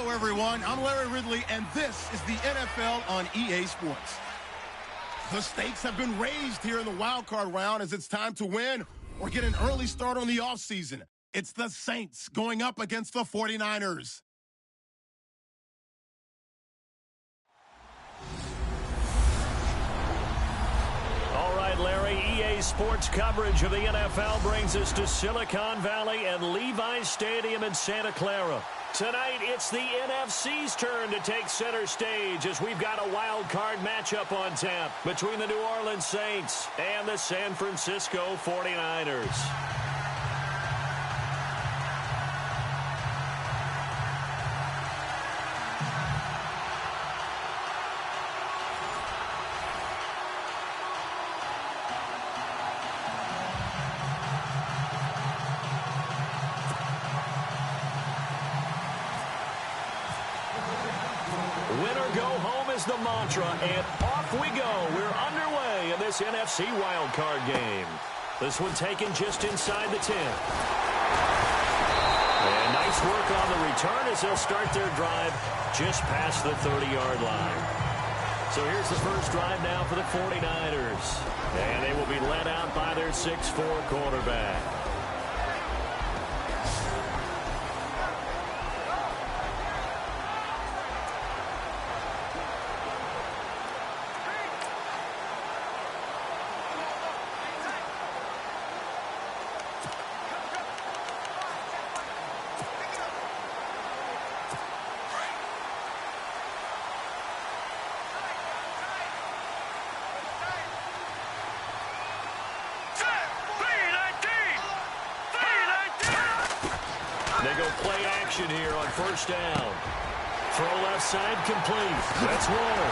Hello, everyone. I'm Larry Ridley, and this is the NFL on EA Sports. The stakes have been raised here in the wild card round as it's time to win or get an early start on the offseason. It's the Saints going up against the 49ers. All right, Larry, EA Sports coverage of the NFL brings us to Silicon Valley and Levi's Stadium in Santa Clara. Tonight, it's the NFC's turn to take center stage as we've got a wild card matchup on tap between the New Orleans Saints and the San Francisco 49ers. Winner go home is the mantra, and off we go. We're underway in this NFC wildcard game. This one taken just inside the 10. And nice work on the return as they'll start their drive just past the 30-yard line. So here's the first drive now for the 49ers. And they will be led out by their 6'4" quarterback. They go play action here on first down. Throw left side complete. Let's roll.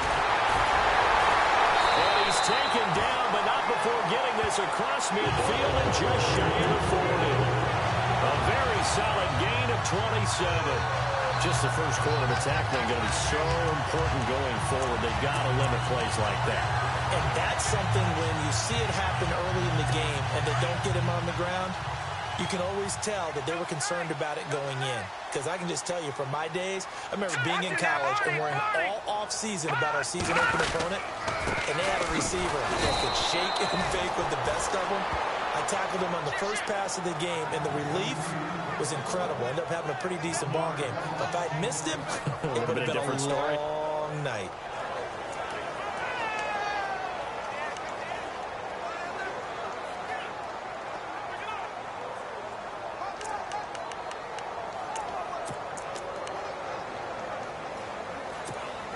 And he's taken down, but not before getting this across midfield and just shy of the 40. A very solid gain of 27. Just the first quarter of attack thing going to be so important going forward. They've got to limit plays like that. And that's something when you see it happen early in the game and they don't get him on the ground, you can always tell that they were concerned about it going in. Because I can just tell you from my days, I remember being in college and worrying all off-season about our season opener opponent, and they had a receiver that could shake and bake with the best of them. I tackled him on the first pass of the game, and the relief was incredible. Ended up having a pretty decent ball game. But if I'd missed him, it would have been a long night.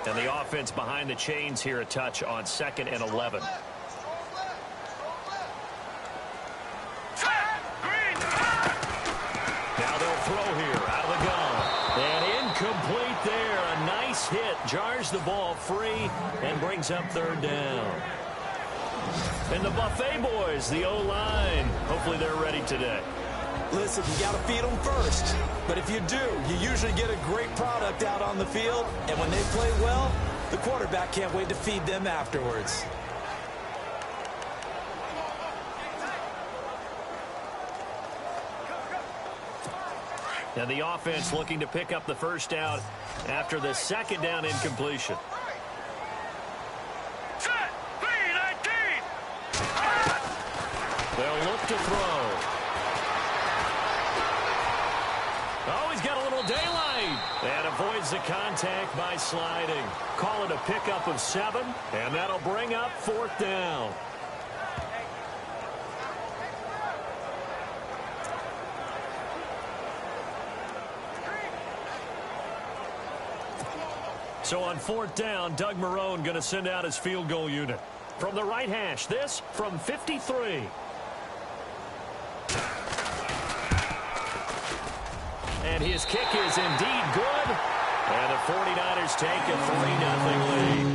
And the offense behind the chains here a touch on 2nd and 11. Now they'll throw here out of the gun. And incomplete there. A nice hit. Jars the ball free and brings up 3rd down. And the Buffet boys, the O-line. Hopefully they're ready today. Listen, you got to feed them first. But if you do, you usually get a great product out on the field. And when they play well, the quarterback can't wait to feed them afterwards. And the offense looking to pick up the first down after the 2nd down incompletion. They'll look to throw. Oh, he's got a little daylight. And avoids the contact by sliding. Call it a pickup of 7, and that'll bring up 4th down. So on 4th down, Doug Marrone going to send out his field goal unit. From the right hash, this from 53. And his kick is indeed good. And the 49ers take a 3-0 lead.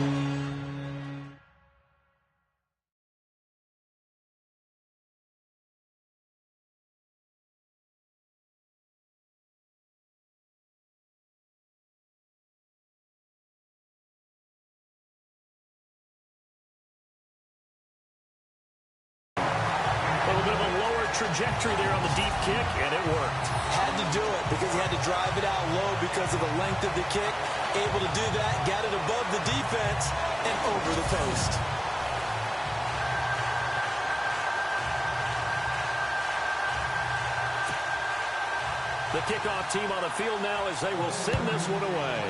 A little bit of a lower trajectory there on the deep kick, and it worked. Had to do it because he had to drive it out low because of the length of the kick. Able to do that, got it above the defense and over the post. The kickoff team on the field now as they will send this one away.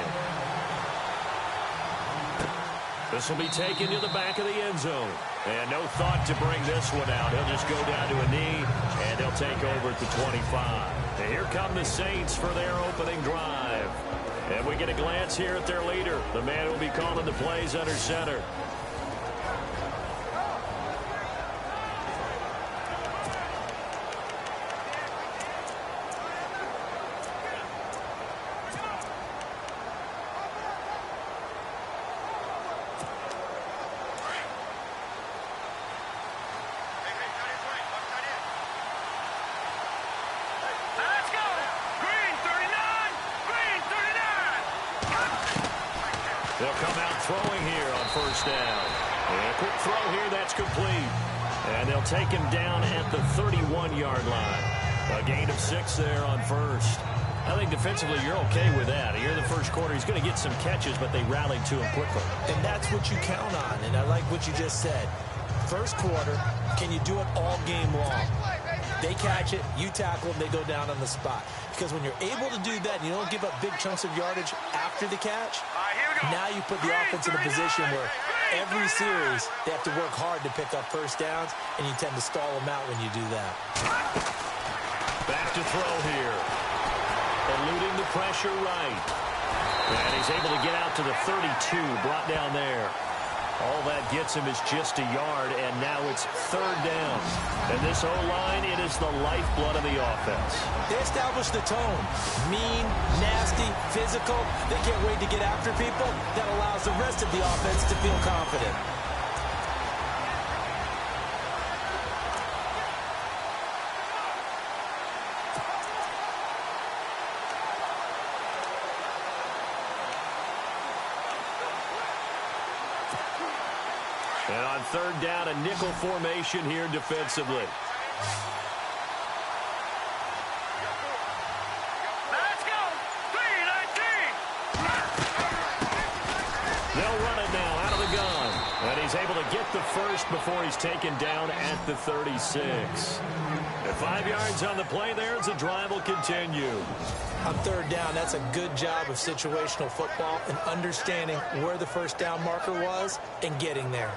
This will be taken to the back of the end zone. And no thought to bring this one out. He'll just go down to a knee, and he'll take over at the 25. And here come the Saints for their opening drive. And we get a glance here at their leader, the man who will be calling the plays under center. They'll come out throwing here on first down. And a quick throw here, that's complete. And they'll take him down at the 31-yard line. A gain of 6 there on first. I think defensively you're okay with that. Here in the first quarter, he's going to get some catches, but they rallied to him quickly. And that's what you count on, and I like what you just said. First quarter, can you do it all game long? They catch it, you tackle them, they go down on the spot. Because when you're able to do that and you don't give up big chunks of yardage after the catch, now you put the offense in a position where every series they have to work hard to pick up first downs, and you tend to stall them out when you do that. Back to throw here. Eluding the pressure right. And he's able to get out to the 32, brought down there. All that gets him is just a yard, and now it's third down. And this O-line, it is the lifeblood of the offense. They establish the tone. Mean, nasty, physical. They can't wait to get after people. That allows the rest of the offense to feel confident. And on third down, a nickel formation here defensively. Let's go! 3-19! They'll run it now out of the gun. And he's able to get the first before he's taken down at the 36. And 5 yards on the play there as the drive will continue. On third down, that's a good job of situational football and understanding where the first down marker was and getting there.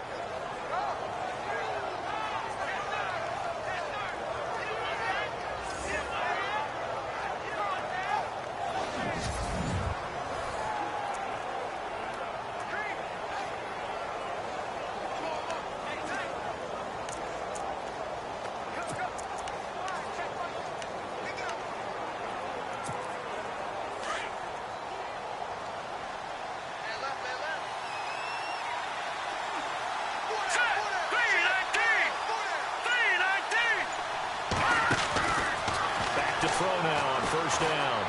Throw now on first down.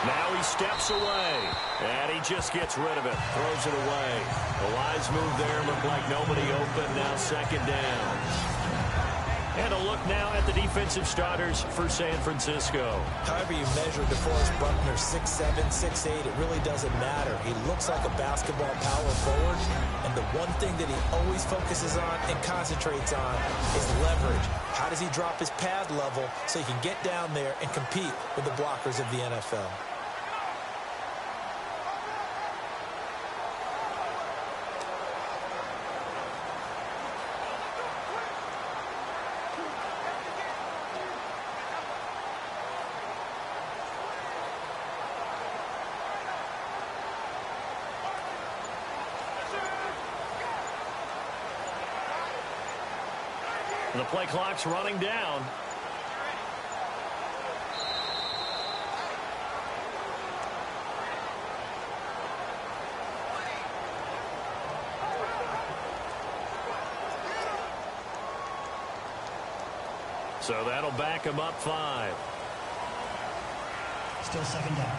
Now he steps away, and he just gets rid of it, throws it away. A wise move there, looked like nobody open, now second down. And a look now at the defensive starters for San Francisco. However you measure DeForest Buckner, 6'7", 6'8", it really doesn't matter. He looks like a basketball power forward, and the one thing that he always focuses on and concentrates on is leverage. How does he drop his pad level so he can get down there and compete with the blockers of the NFL? The play clock's running down. So that'll back him up 5. Still second down.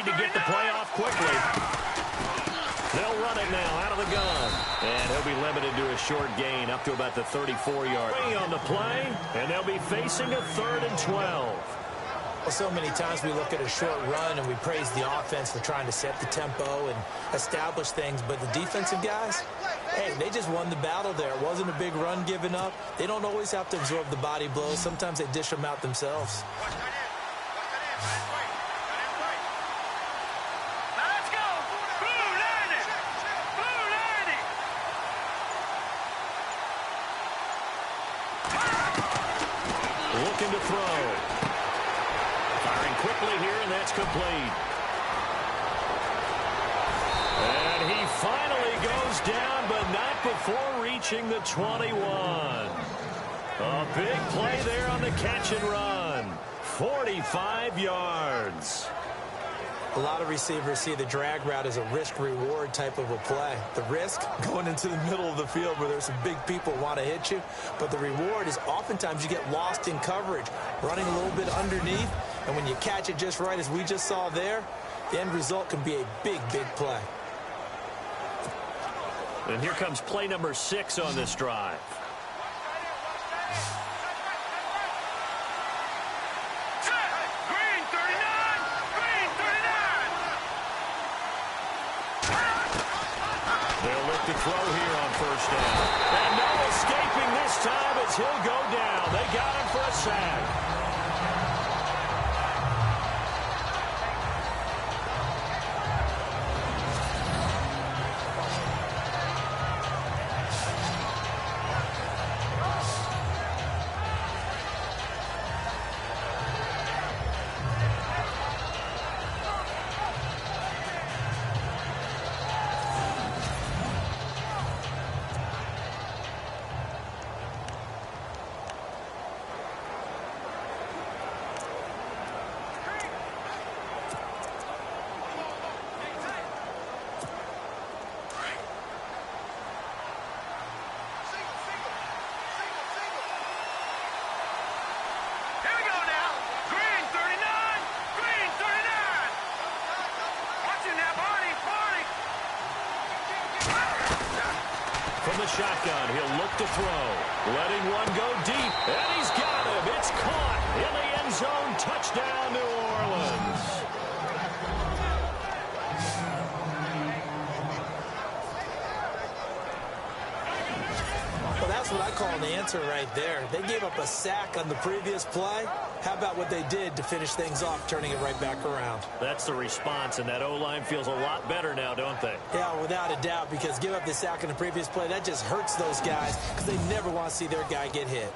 need to get the play off quickly. They'll run it now out of the gun. And he'll be limited to a short gain up to about the 34-yard. On the play, and they'll be facing a 3rd and 12. Well, so many times we look at a short run and we praise the offense for trying to set the tempo and establish things, but the defensive guys, hey, they just won the battle there. It wasn't a big run given up. They don't always have to absorb the body blows. Sometimes they dish them out themselves. Let's go! Blue 90! Blue 90! Looking to throw. Firing quickly here, and that's complete. And he finally goes down, but not before reaching the 21. A big play there on the catch and run. 45 yards. A lot of receivers see the drag route as a risk-reward type of a play. The risk, going into the middle of the field where there's some big people want to hit you. But the reward is oftentimes you get lost in coverage, running a little bit underneath. And when you catch it just right, as we just saw there, the end result can be a big, big play. And here comes play number 6 on this drive. To throw here on first down. And no escaping this time as he'll go down. They got him for a sack. From the shotgun, he'll look to throw. Letting one go deep, and he's got him. It's caught in the end zone. Touchdown, New Orleans. Well, that's what I call an answer right there. They gave up a sack on the previous play. How about what they did to finish things off, turning it right back around? That's the response, and that O-line feels a lot better now, don't they? Yeah, without a doubt, because give up the sack in the previous play, that just hurts those guys because they never want to see their guy get hit.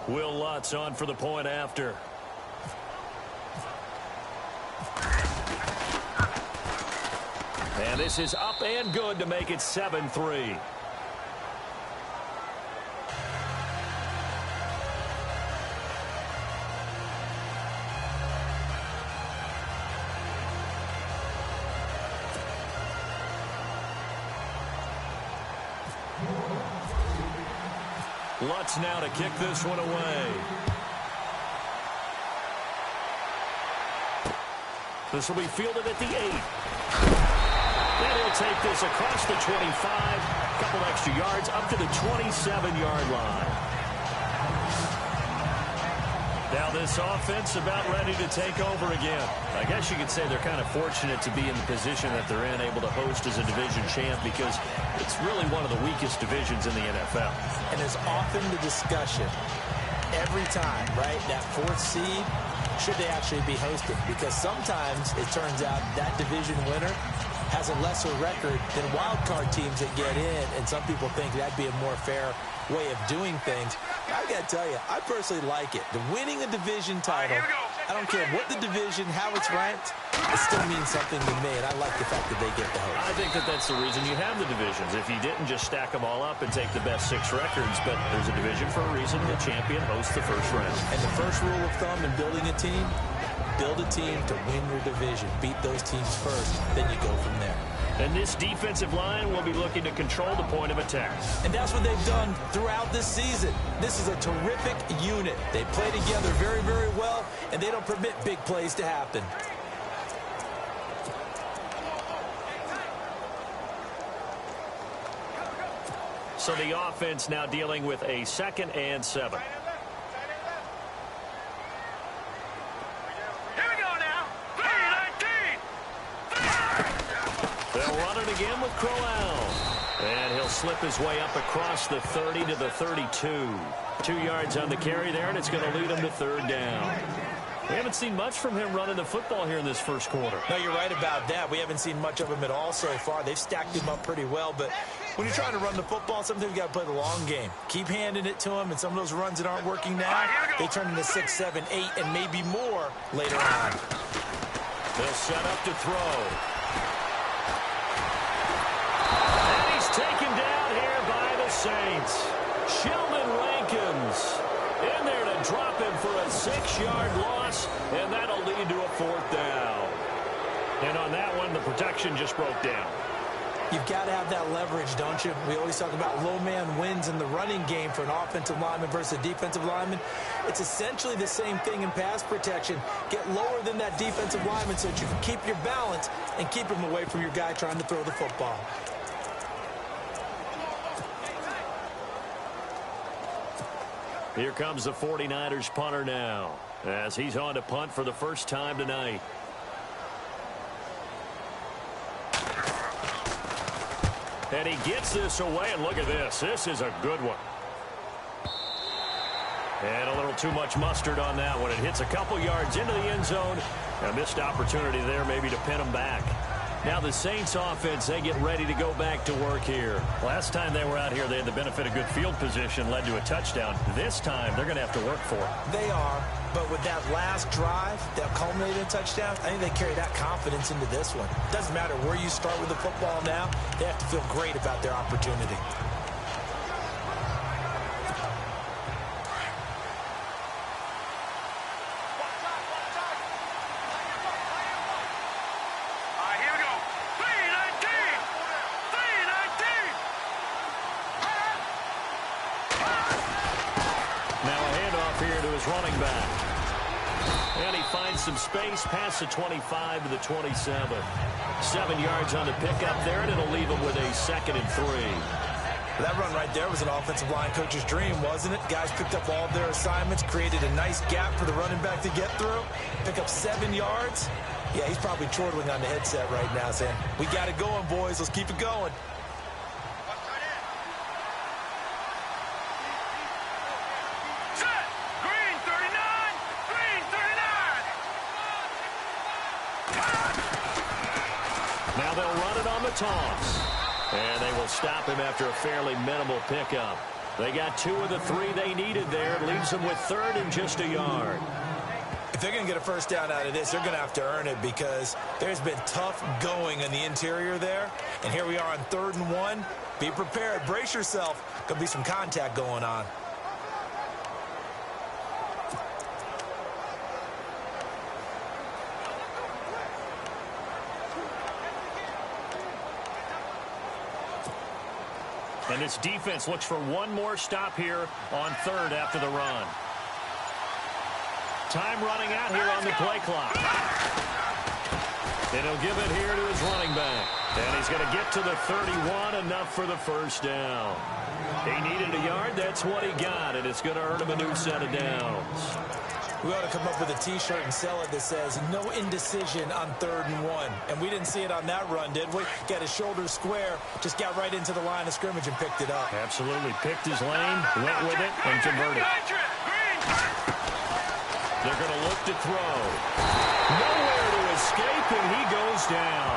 Will Lutz on for the point after. And this is up and good to make it 7-3. Lutz now to kick this one away. This will be fielded at the 8. And he'll take this across the 25, a couple extra yards, up to the 27-yard line. Now this offense about ready to take over again. I guess you could say they're kind of fortunate to be in the position that they're in, able to host as a division champ, because it's really one of the weakest divisions in the NFL. And there's often the discussion every time, right, that 4th seed, should they actually be hosting? Because sometimes it turns out that division winner has a lesser record than wild card teams that get in, and some people think that'd be a more fair way of doing things. I got to tell you, I personally like it. The winning a division title, I don't care what the division, how it's ranked, it still means something to me, and I like the fact that they get the host. I think that that's the reason you have the divisions. If you didn't, just stack them all up and take the best 6 records, but there's a division for a reason. The champion hosts the first round. And the first rule of thumb in building a team, build a team to win your division. Beat those teams first, then you go from there. And this defensive line will be looking to control the point of attack. And that's what they've done throughout this season. This is a terrific unit. They play together very, very well, and they don't permit big plays to happen. So the offense now dealing with a 2nd and 7. They'll run it again with Crowell. And he'll slip his way up across the 30 to the 32. 2 yards on the carry there, and it's going to lead him to 3rd down. We haven't seen much from him running the football here in this first quarter. No, you're right about that. We haven't seen much of him at all so far. They've stacked him up pretty well, but when you're trying to run the football, sometimes you got to play the long game. Keep handing it to him, and some of those runs that aren't working now, they turn into 6, 7, 8, and maybe more later on. They'll set up to throw. And he's taken down here by the Saints. Sheldon Rankins in there to drop him for a 6-yard loss, and that'll lead to a 4th down. And on that one, the protection just broke down. You've got to have that leverage, don't you? We always talk about low man wins in the running game for an offensive lineman versus a defensive lineman. It's essentially the same thing in pass protection. Get lower than that defensive lineman so that you can keep your balance and keep him away from your guy trying to throw the football. Here comes the 49ers punter now, as he's on to punt for the first time tonight. And he gets this away, and look at this. This is a good one. And a little too much mustard on that one. It hits a couple yards into the end zone. A missed opportunity there maybe to pin him back. Now the Saints offense, they get ready to go back to work here. Last time they were out here, they had the benefit of good field position, led to a touchdown. This time, they're going to have to work for it. They are, but with that last drive that culminated in a touchdown, I think they carry that confidence into this one. Doesn't matter where you start with the football now, they have to feel great about their opportunity. Running back. And he finds some space past the 25 to the 27. 7 yards on the pickup there, and it'll leave him with a 2nd and 3. That run right there was an offensive line coach's dream, wasn't it? Guys picked up all of their assignments, created a nice gap for the running back to get through, pick up 7 yards. Yeah, he's probably chortling on the headset right now saying, we got it going, boys. Let's keep it going. Now they'll run it on the toss. And they will stop him after a fairly minimal pickup. They got 2 of the 3 they needed there. It leaves them with 3rd and just a yard. If they're going to get a first down out of this, they're going to have to earn it because there's been tough going in the interior there. And here we are on 3rd and 1. Be prepared. Brace yourself. Going to be some contact going on. And this defense looks for one more stop here on 3rd after the run. Time running out here on the play clock. And he'll give it here to his running back. And he's going to get to the 31, enough for the first down. He needed a yard. That's what he got, and it's going to earn him a new set of downs. We ought to come up with a T-shirt and sell it that says, no indecision on 3rd and 1. And we didn't see it on that run, did we? Got his shoulders square, just got right into the line of scrimmage and picked it up. Absolutely. Picked his lane, went with it, and converted. They're going to look to throw. Nowhere to escape, and he goes down.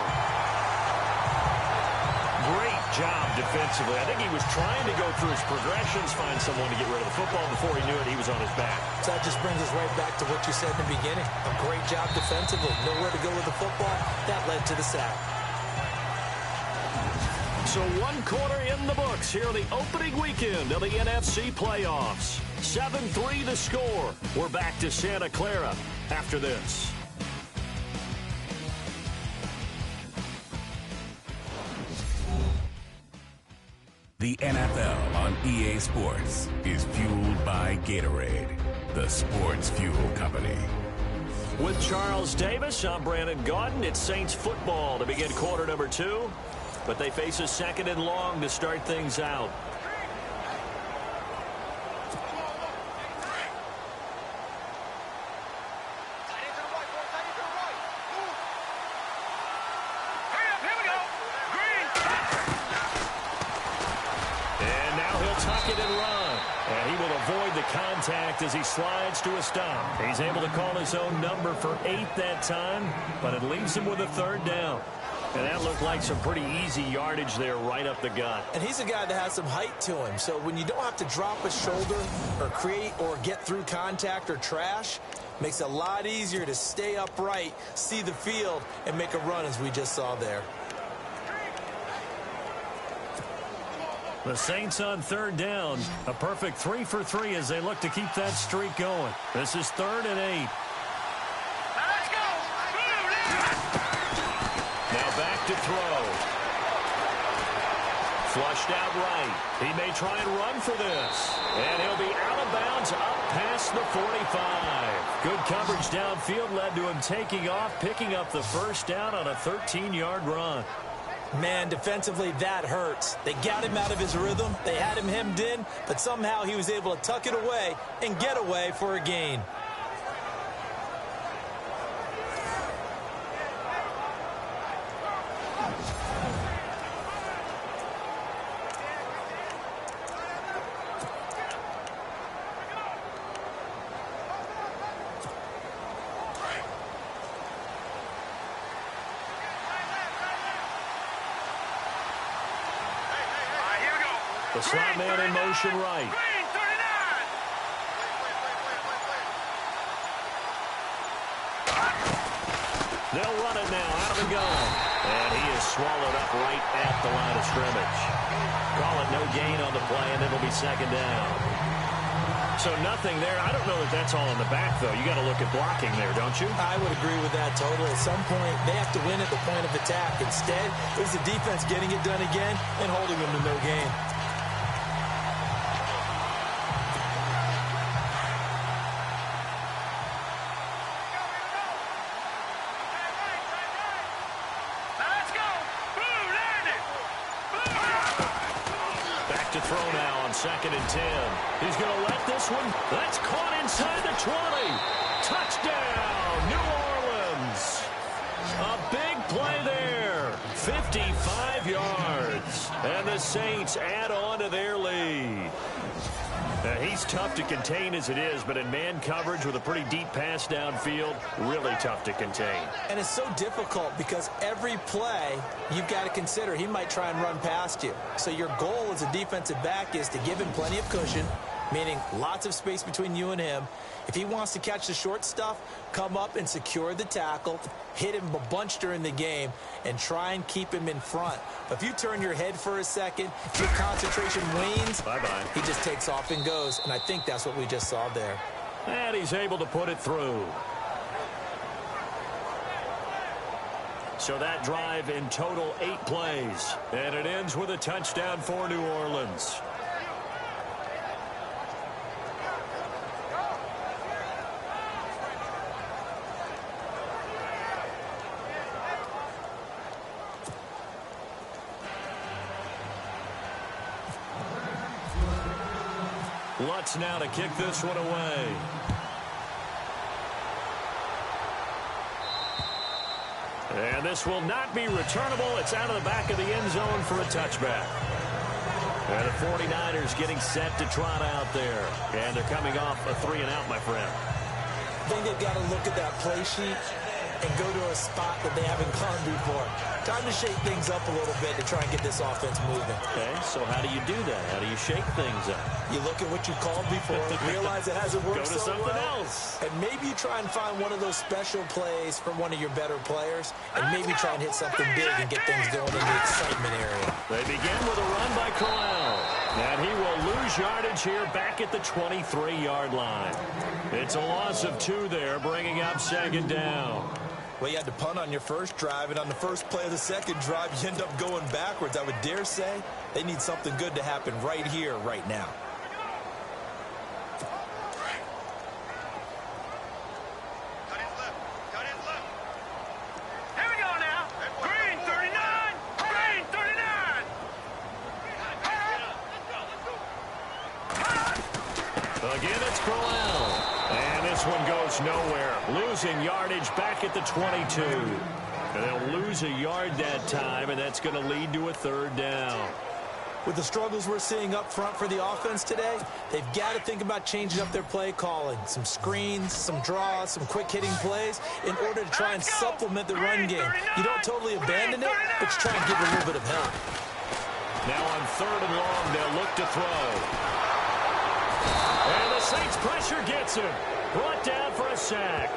Great job defensively. I think he was trying to go through his progressions, find someone to get rid of the football. Before he knew it, he was on his back. So that just brings us right back to what you said in the beginning. A great job defensively. Nowhere to go with the football. That led to the sack. So 1 quarter in the books here the opening weekend of the NFC playoffs. 7-3 the score. We're back to Santa Clara after this. The NFL on EA Sports is fueled by Gatorade, the sports fuel company. With Charles Davis, I'm Brandon Gaudin. It's Saints football to begin quarter number 2, but they face a second and long to start things out. Contact as he slides to a stop. He's able to call his own number for 8 that time, but it leaves him with a third down. And that looked like some pretty easy yardage there right up the gut. And he's a guy that has some height to him, so when you don't have to drop a shoulder or create or get through contact or trash, makes it a lot easier to stay upright, see the field, and make a run as we just saw there. The Saints on third down. A perfect 3 for 3 as they look to keep that streak going. This is 3rd and 8. Let's go! Now back to throw. Flushed out right. He may try and run for this. And he'll be out of bounds up past the 45. Good coverage downfield led to him taking off, picking up the first down on a 13-yard run. Man, defensively, that hurts. They got him out of his rhythm. They had him hemmed in, but somehow he was able to tuck it away and get away for a gain. The slot man in motion right. They'll run it now out of the gun. And he is swallowed up right at the line of scrimmage. Call it no gain on the play, and it'll be second down. So nothing there. I don't know that that's all in the back, though. You got to look at blocking there, don't you? I would agree with that totally. At some point, they have to win at the point of attack. Instead, it was the defense getting it done again and holding them to no gain. To throw now on 2nd and 10. He's going to let this one. That's caught inside the 20. Touchdown, New Orleans. A big play there. 55 yards. And the Saints add on to their lead. He's tough to contain as it is, but in man coverage with a pretty deep pass downfield, really tough to contain. And it's so difficult because every play you've got to consider he might try and run past you. So your goal as a defensive back is to give him plenty of cushion, meaning lots of space between you and him. If he wants to catch the short stuff, come up and secure the tackle, hit him a bunch during the game, and try and keep him in front. But if you turn your head for a second, your concentration wanes, bye-bye. He just takes off and goes, and I think that's what we just saw there. And he's able to put it through. So that drive in total 8 plays, and it ends with a touchdown for New Orleans. Lutz now to kick this one away. And this will not be returnable. It's out of the back of the end zone for a touchback. And the 49ers getting set to trot out there. And they're coming off a 3-and-out, my friend. I think they've got to look at that play sheet and go to a spot that they haven't gone before. Time to shake things up a little bit to try and get this offense moving. Okay, so how do you do that? How do you shake things up? You look at what you called before, realize it hasn't worked so well. Go to something else. And maybe you try and find one of those special plays from one of your better players, and maybe try and hit something big and get things going in the excitement area. They begin with a run by Corral. And he will lose yardage here back at the 23-yard line. It's a loss of 2 there, bringing up second down. Well, you had to punt on your first drive, and on the first play of the second drive, you end up going backwards. I would dare say they need something good to happen right here, right now. Here we go now. Green 39. Green 39. Again, it's Crowell. And this one goes nowhere. Losing yardage back at the 22. And they'll lose a yard that time, and that's going to lead to a third down. With the struggles we're seeing up front for the offense today, they've got to think about changing up their play calling. Some screens, some draws, some quick-hitting plays in order to try and supplement the run game. You don't totally abandon it, but you try and give it a little bit of help. Now on 3rd and long, they'll look to throw. And the Saints pressure gets him. Brought down for a sack.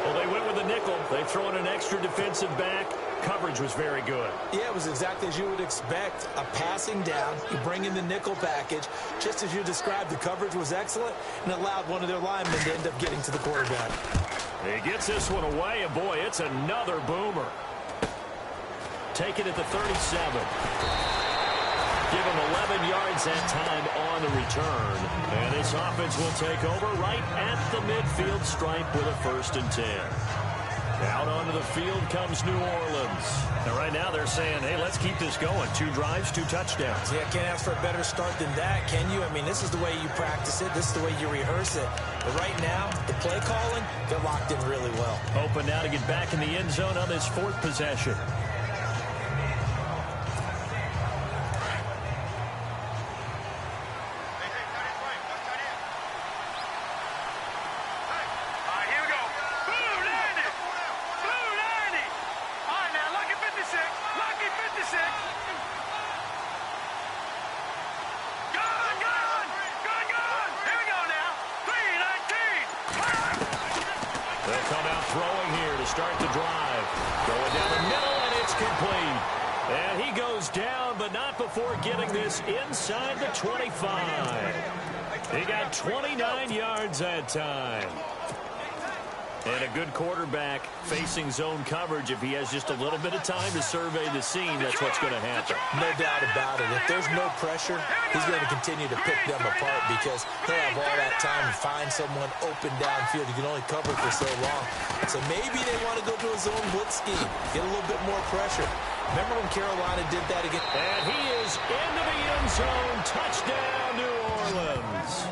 Well, they went with a nickel. They throw in an extra defensive back. Coverage was very good. Yeah, it was exactly as you would expect. A passing down. You bring in the nickel package. Just as you described, the coverage was excellent and allowed one of their linemen to end up getting to the quarterback. He gets this one away, and boy, it's another boomer. Take it at the 37. Give him 11 yards that time on the return. And this offense will take over right at the midfield stripe with a 1st and 10. Out onto the field comes New Orleans. And right now they're saying, hey, let's keep this going. 2 drives, 2 touchdowns. Yeah, can't ask for a better start than that, can you? I mean, this is the way you practice it. This is the way you rehearse it. But right now, the play calling, they're locked in really well. Open now to get back in the end zone on this 4th possession. Start the drive. Going down the middle, and it's complete. And he goes down, but not before getting this inside the 25. He got 29 yards that time. And a good quarterback facing zone coverage. If he has just a little bit of time to survey the scene, that's what's going to happen. No doubt about it. If there's no pressure, he's going to continue to pick them apart because he'll have all that time to find someone open downfield. You can only cover for so long. So maybe they want to go to a zone blitz scheme, get a little bit more pressure. Remember when Carolina did that again? And he is into the end zone. Touchdown, New Orleans.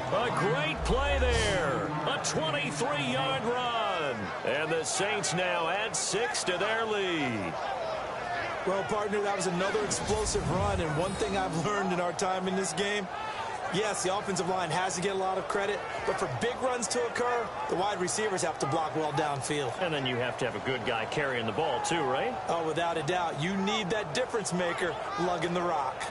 A great play there. A 23-yard run. And the Saints now add 6 to their lead. Well, partner, that was another explosive run. And one thing I've learned in our time in this game, yes, the offensive line has to get a lot of credit, but for big runs to occur, the wide receivers have to block well downfield. And then you have to have a good guy carrying the ball too, right? Oh, without a doubt. You need that difference maker lugging the rock.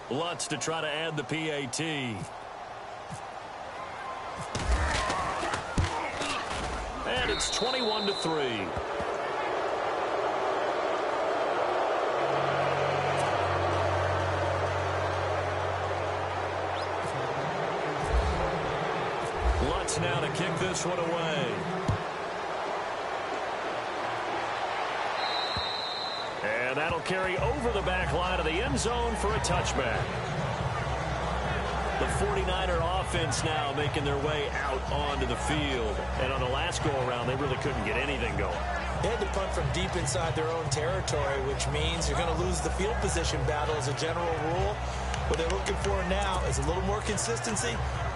Lutz to try to add the PAT. And it's 21-3. Lutz now to kick this one away. And that'll carry over the back line of the end zone for a touchback. The 49er offense now making their way out onto the field. And on the last go-around, they really couldn't get anything going. They had to punt from deep inside their own territory, which means you're going to lose the field position battle as a general rule. What they're looking for now is a little more consistency,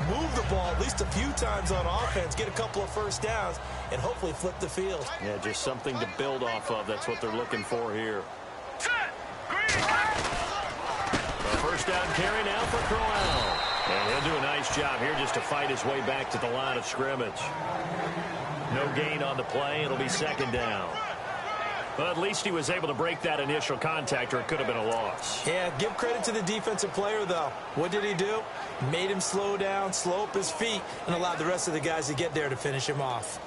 move the ball at least a few times on offense, get a couple of first downs, and hopefully flip the field. Yeah, just something to build off of. That's what they're looking for here. A first down carry now for Crowell. And he'll do a nice job here just to fight his way back to the line of scrimmage. No gain on the play. It'll be 2nd down. But at least he was able to break that initial contact, or it could have been a loss. Yeah, give credit to the defensive player, though. What did he do? Made him slow down, slow up his feet, and allowed the rest of the guys to get there to finish him off.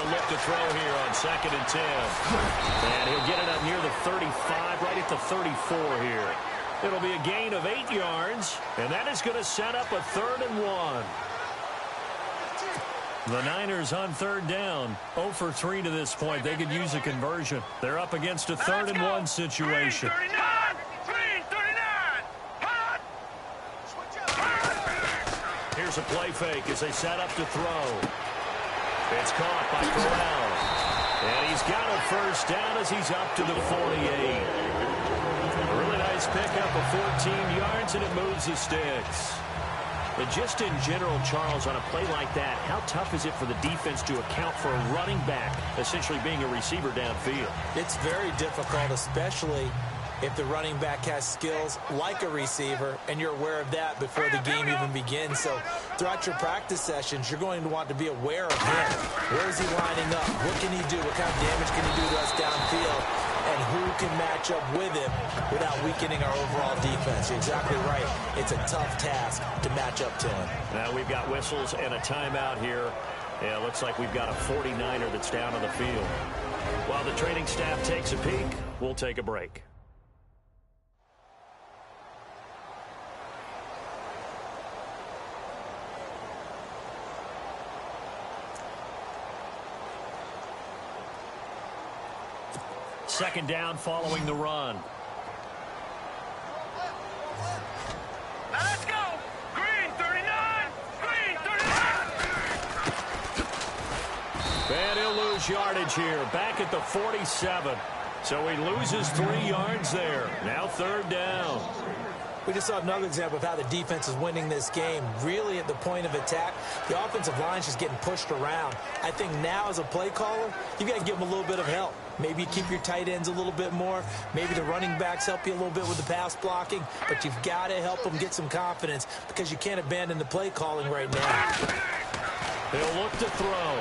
They'll look to throw here on 2nd and 10. And he'll get it up near the 35, right at the 34 here. It'll be a gain of 8 yards, and that is going to set up a 3rd and 1. The Niners on 3rd down, 0 for 3 to this point. They could use a conversion. They're up against a 3rd and 1 situation. Green 39! Green 39! Here's a play fake as they set up to throw. It's caught by Corral. And he's got a 1st down as he's up to the 48. A really nice pickup of 14 yards, and it moves the sticks. But just in general, Charles, on a play like that, how tough is it for the defense to account for a running back essentially being a receiver downfield? It's very difficult, especially if the running back has skills like a receiver, and you're aware of that before the game even begins. So throughout your practice sessions, you're going to want to be aware of him. Where is he lining up? What can he do? What kind of damage can he do to us downfield? And who can match up with him without weakening our overall defense? You're exactly right. It's a tough task to match up to him. Now we've got whistles and a timeout here. Yeah, it looks like we've got a 49er that's down on the field. While the training staff takes a peek, we'll take a break. Second down following the run. Now let's go! Green 39! Green 39! And he'll lose yardage here, back at the 47. So he loses 3 yards there. Now 3rd down. We just saw another example of how the defense is winning this game. Really at the point of attack, the offensive line's just getting pushed around. I think now as a play caller, you've got to give them a little bit of help. Maybe you keep your tight ends a little bit more. Maybe the running backs help you a little bit with the pass blocking. But you've got to help them get some confidence because you can't abandon the play calling right now. He'll look to throw.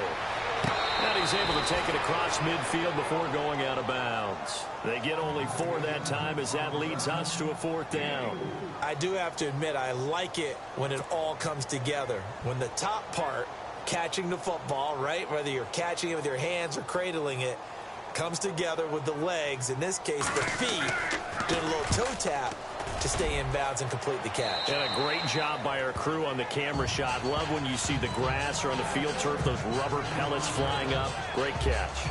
And he's able to take it across midfield before going out of bounds. They get only 4 that time as that leads us to a 4th down. I do have to admit, I like it when it all comes together. When the top part, catching the football, right, whether you're catching it with your hands or cradling it, comes together with the legs, in this case the feet, doing a little toe tap to stay in bounds and complete the catch. And a great job by our crew on the camera shot. Love when you see the grass or on the field turf, those rubber pellets flying up. Great catch.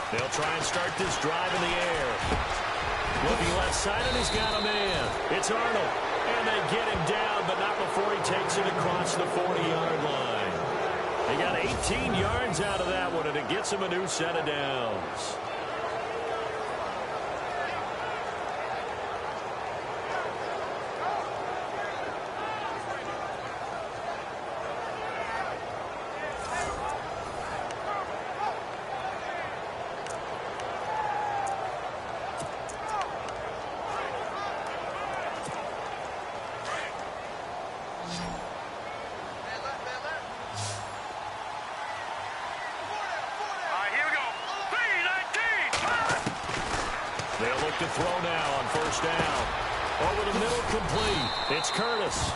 They'll try and start this drive in the air. Looking left side, and he's got a man. It's Arnold. And they get him down, but not before he takes it across the 40-yard line. They got 18 yards out of that one, and it gets him a new set of downs. To throw now on 1st down. Over the middle, complete. It's Curtis.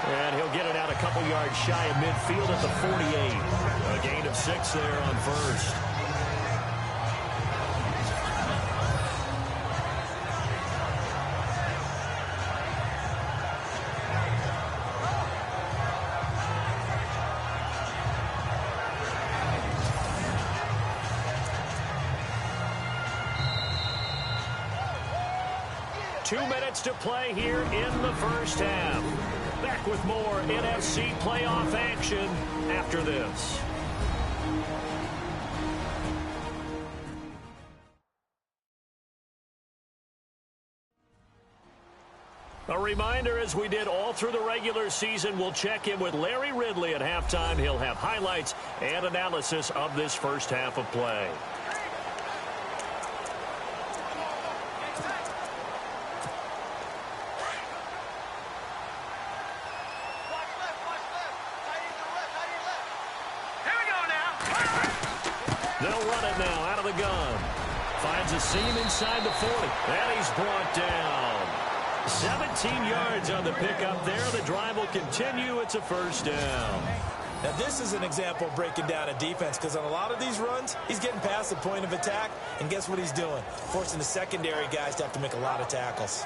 And he'll get it out a couple yards shy of midfield at the 48. A gain of 6 there on 1st. Two minutes to play here in the first half. Back with more NFC playoff action after this. A reminder, as we did all through the regular season, we'll check in with Larry Ridley at halftime. He'll have highlights and analysis of this first half of play. They'll run it now out of the gun. Finds a seam inside the 40. And he's brought down. 17 yards on the pickup there. The drive will continue. It's a first down. Now, this is an example of breaking down a defense, because on a lot of these runs, he's getting past the point of attack, and guess what he's doing? Forcing the secondary guys to have to make a lot of tackles.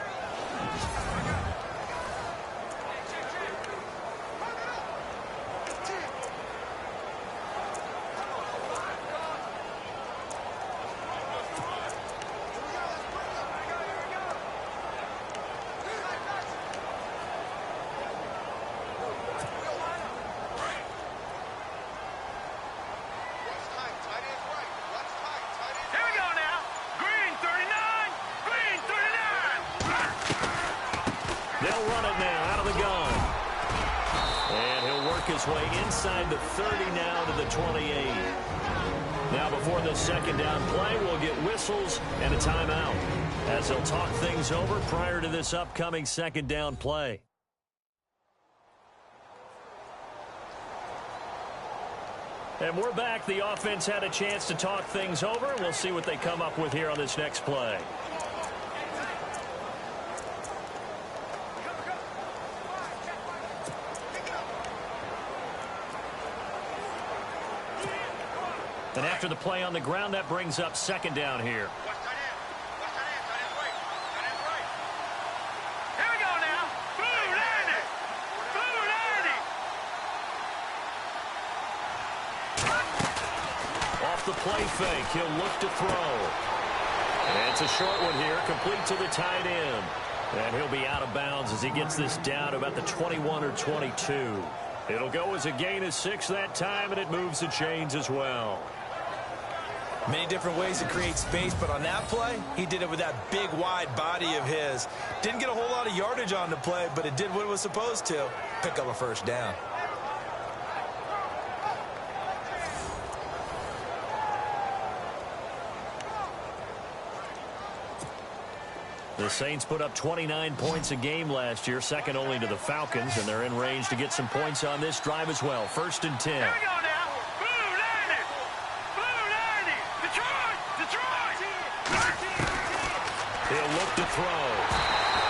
They'll run it now out of the gun. And he'll work his way inside the 30 now to the 28. Now before the second down play, we'll get whistles and a timeout as they'll talk things over prior to this upcoming second down play. And we're back. The offense had a chance to talk things over. We'll see what they come up with here on this next play. And after the play on the ground, that brings up second down here. Off the play fake, he'll look to throw. And it's a short one here, complete to the tight end. And he'll be out of bounds as he gets this down to about the 21 or 22. It'll go as a gain of 6 that time, and it moves the chains as well. Many different ways to create space, but on that play, he did it with that big, wide body of his. Didn't get a whole lot of yardage on the play, but it did what it was supposed to. Pick up a first down. The Saints put up 29 points a game last year, second only to the Falcons, and they're in range to get some points on this drive as well. 1st and 10. Here we go now. Blue 90. Blue 90. Detroit. Detroit. He'll look to throw.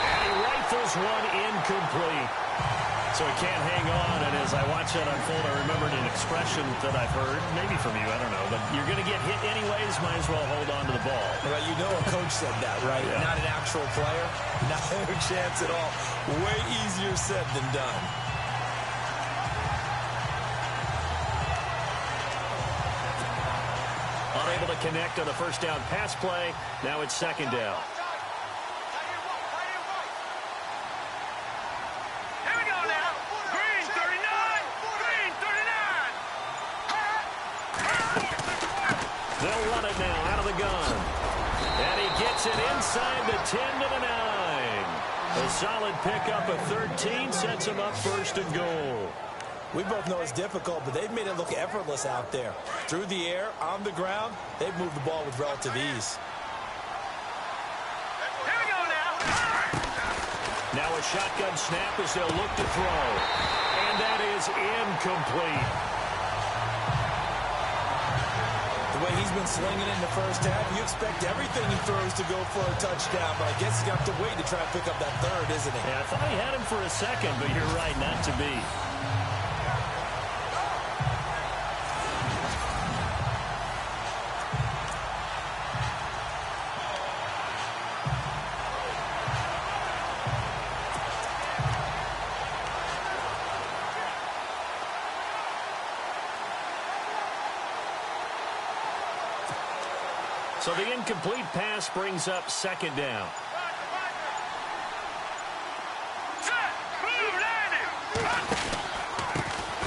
And he rifles one incomplete. So he can't hang on, and as I watch that unfold, I remembered an expression that I've heard, maybe from you, I don't know, but you're going to get hit anyways, might as well hold on to the ball. Well, you know a coach said that, right? Yeah. Not an actual player. Not a chance at all. Way easier said than done. Unable to connect on the first down pass play. Now it's second down. They'll run it now out of the gun. And he gets it inside the 10 to the 9. A solid pickup of 13 sets him up 1st and goal. We both know it's difficult, but they've made it look effortless out there. Through the air, on the ground, they've moved the ball with relative ease. Here we go now. Now a shotgun snap as they'll look to throw. And that is incomplete. The way he's been slinging it in the first half, you expect everything he throws to go for a touchdown, but I guess he's got to wait to try and pick up that third, isn't he? Yeah, I thought he had him for a second, but you're right, not to be. So the incomplete pass brings up second down.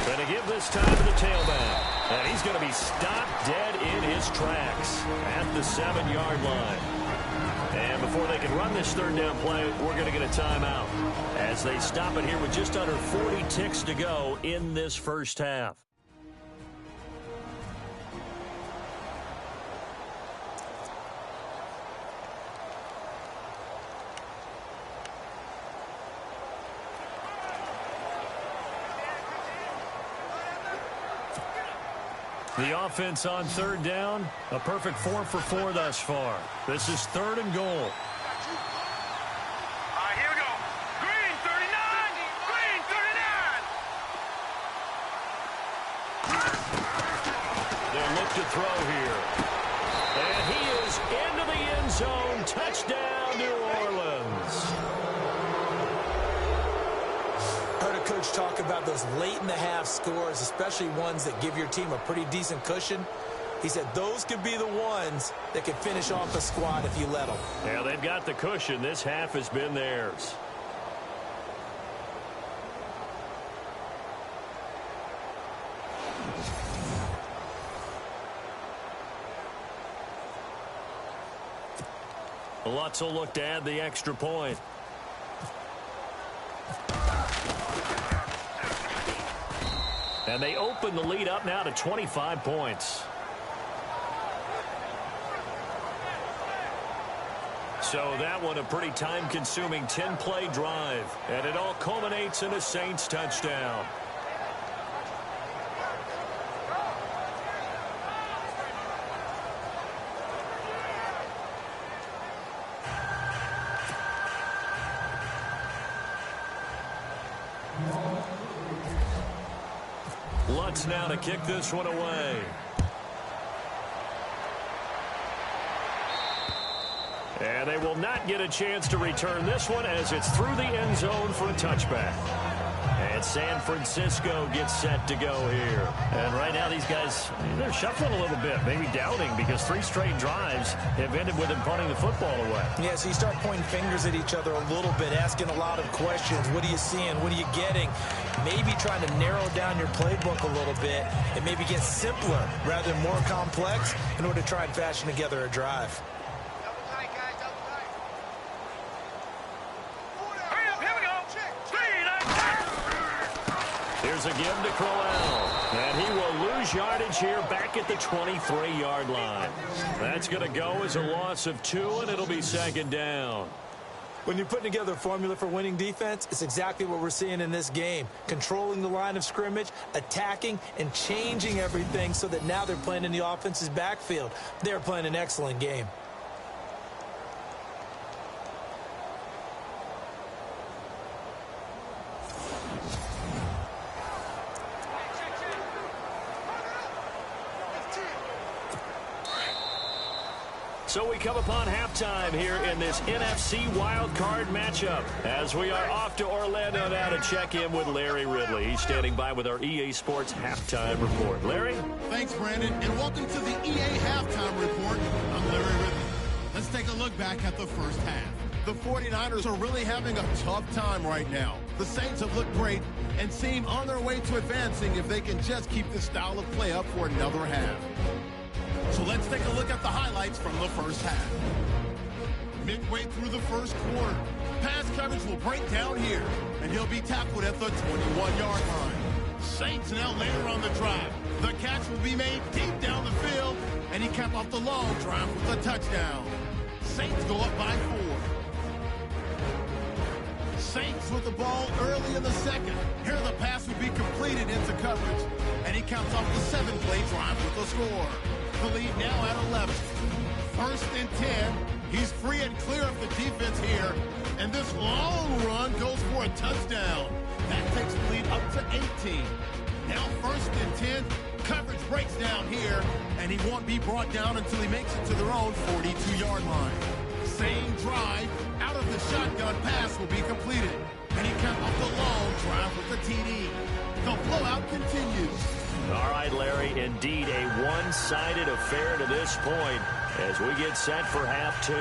Going to give this time to the tailback. And he's going to be stopped dead in his tracks at the 7-yard line. And before they can run this third down play, we're going to get a timeout as they stop it here with just under 40 ticks to go in this first half. The offense on third down, a perfect 4 for 4 thus far. This is 3rd and goal. All right, here we go. Green 39. Green 39. They'll look to throw here. And he is into the end zone. Touchdown, New Orleans. Heard a coach talk about those late-in-the-half scores, especially ones that give your team a pretty decent cushion. He said those could be the ones that could finish off a squad if you let them. Yeah, they've got the cushion. This half has been theirs. Lutz will look to add the extra point. And they open the lead up now to 25 points. So that one a pretty time-consuming 10-play drive. And it all culminates in a Saints touchdown. Lutz now to kick this one away. And they will not get a chance to return this one as it's through the end zone for a touchback. And San Francisco gets set to go here. And right now these guys, they're shuffling a little bit, maybe doubting, because 3 straight drives have ended with them punting the football away. Yeah, so you start pointing fingers at each other a little bit, asking a lot of questions. What are you seeing? What are you getting? Maybe trying to narrow down your playbook a little bit and maybe get simpler rather than more complex in order to try and fashion together a drive. Here's a give to Crowell, and he will lose yardage here back at the 23-yard line. That's going to go as a loss of 2, and it'll be 2nd down. When you're putting together a formula for winning defense, it's exactly what we're seeing in this game. Controlling the line of scrimmage, attacking, and changing everything so that now they're playing in the offense's backfield. They're playing an excellent game. So we come upon halftime here in this NFC wildcard matchup as we are off to Orlando now to check in with Larry Ridley. He's standing by with our EA Sports halftime report. Larry? Thanks, Brandon, and welcome to the EA Halftime Report. I'm Larry Ridley. Let's take a look back at the first half. The 49ers are really having a tough time right now. The Saints have looked great and seem on their way to advancing if they can just keep this style of play up for another half. So let's take a look at the highlights from the first half. Midway through the first quarter, pass coverage will break down here, and he'll be tackled at the 21-yard line. Saints now later on the drive. The catch will be made deep down the field, and he capped off the long drive with a touchdown. Saints go up by 4. Saints with the ball early in the second. Here the pass will be completed into coverage, and he counts off the 7-play drive with the score. The lead now at 11. 1st and 10. He's free and clear of the defense here, and this long run goes for a touchdown. That takes the lead up to 18. Now 1st and 10. Coverage breaks down here, and he won't be brought down until he makes it to their own 42-yard line. Same drive, out of the shotgun pass will be completed, and he capped off the long drive with the TD. The blowout continues. All right, Larry, indeed a one-sided affair to this point as we get set for half 2.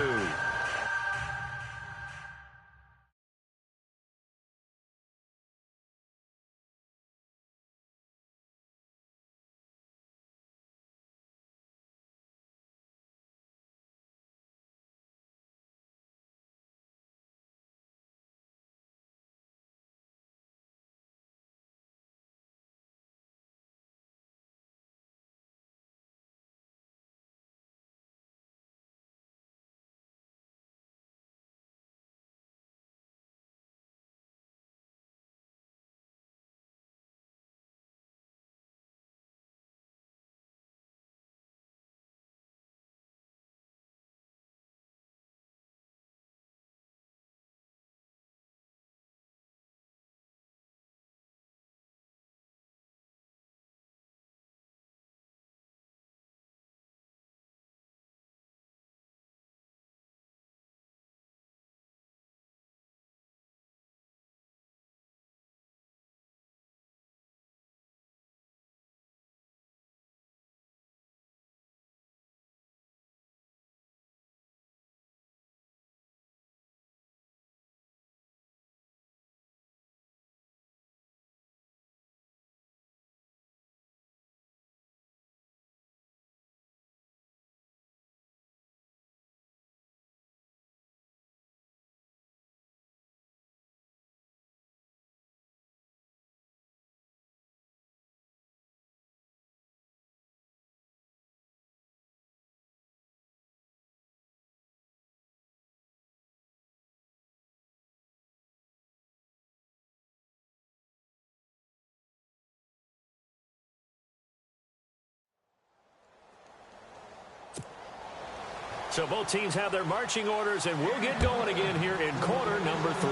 So both teams have their marching orders, and we'll get going again here in quarter number 3.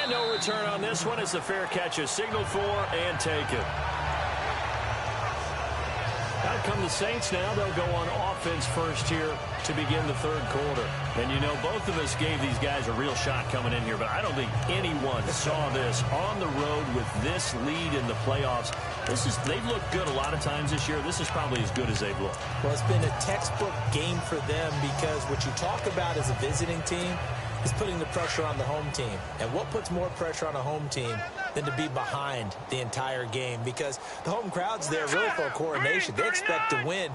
And no return on this one as the fair catch is signaled for and taken. Out come the Saints now. They'll go on offense first here to begin the third quarter. And, you know, both of us gave these guys a real shot coming in here, but I don't think anyone saw this on the road with this lead in the playoffs. They've looked good a lot of times this year. This is probably as good as they've looked. Well, it's been a textbook game for them because what you talk about as a visiting team is putting the pressure on the home team. And what puts more pressure on a home team than to be behind the entire game? Because the home crowd's there really for a coronation. They expect to win.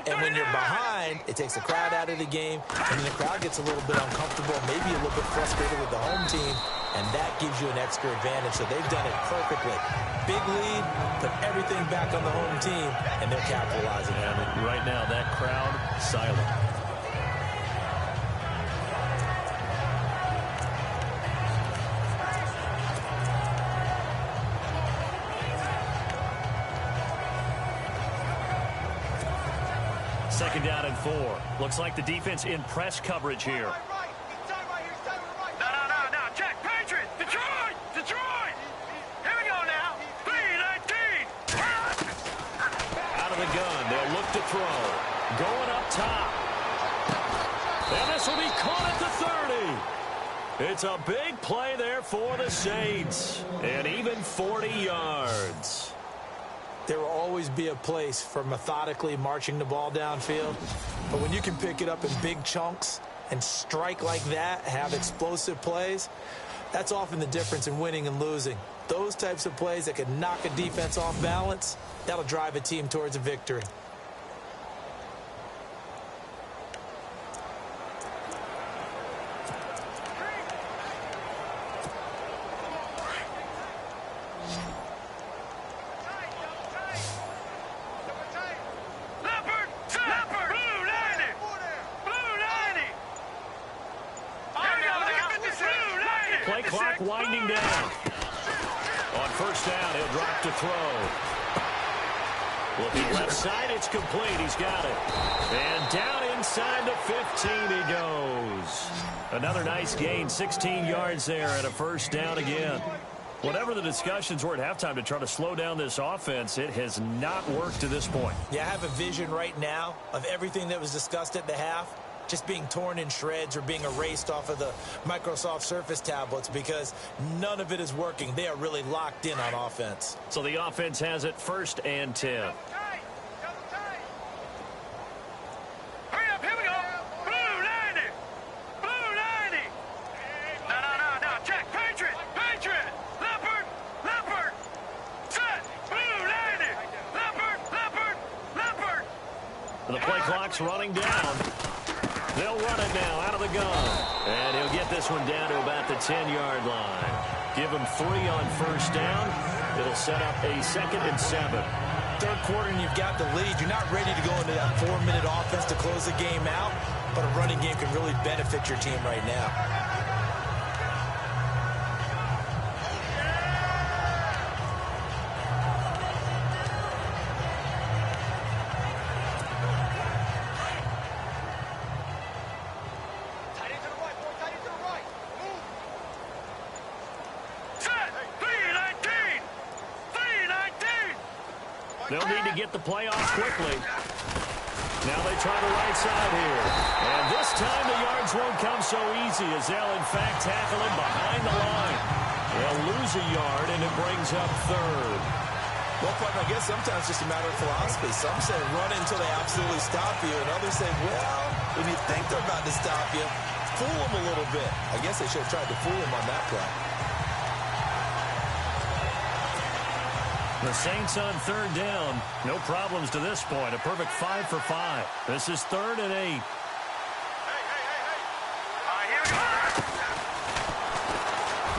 And when you're behind, it takes the crowd out of the game. And then the crowd gets a little bit uncomfortable, maybe a little bit frustrated with the home team. And that gives you an extra advantage. So they've done it perfectly. Big lead, put everything back on the home team, and they're capitalizing on it. Right now, that crowd, silent. Second down and 4. Looks like the defense in press coverage here. No. Check. Patriots. Detroit. Here we go now. 3-19. Out of the gun. They'll look to throw. Going up top. And this will be caught at the 30. It's a big play there for the Saints. And even 40 yards. There will always be a place for methodically marching the ball downfield. But when you can pick it up in big chunks and strike like that, have explosive plays, that's often the difference in winning and losing. Those types of plays that can knock a defense off balance, that'll drive a team towards a victory. Play clock winding down. On first down, he'll drop to throw. Looking left side, it's complete. He's got it. And down inside the 15 he goes. Another nice gain, 16 yards there and a first down again. Whatever the discussions were at halftime to try to slow down this offense, it has not worked to this point. Yeah, I have a vision right now of everything that was discussed at the half just being torn in shreds or being erased off of the Microsoft Surface tablets because none of it is working. They are really locked in on offense. So the offense has it first and 10. Hurry up, here we go. Blue 90. No. Check. Patriot. Leopard. Set. Blue 90. Leopard. And the play clock's running down. They'll run it now out of the gun. And he'll get this one down to about the 10-yard line. Give him 3 on first down. It'll set up a 2nd and 7. Third quarter and you've got the lead. You're not ready to go into that 4-minute offense to close the game out, but a running game can really benefit your team right now. They'll need to get the play off quickly. Now they try the right side here. And this time the yards won't come so easy as they'll, in fact, tackle him behind the line. They'll lose a yard, and it brings up 3rd. Well, partner, I guess sometimes it's just a matter of philosophy. Some say run until they absolutely stop you, and others say, well, when you think they're about to stop you, fool them a little bit. I guess they should have tried to fool him on that play. The Saints on 3rd down. No problems to this point. A perfect 5 for 5. This is 3rd and 8. Here we go.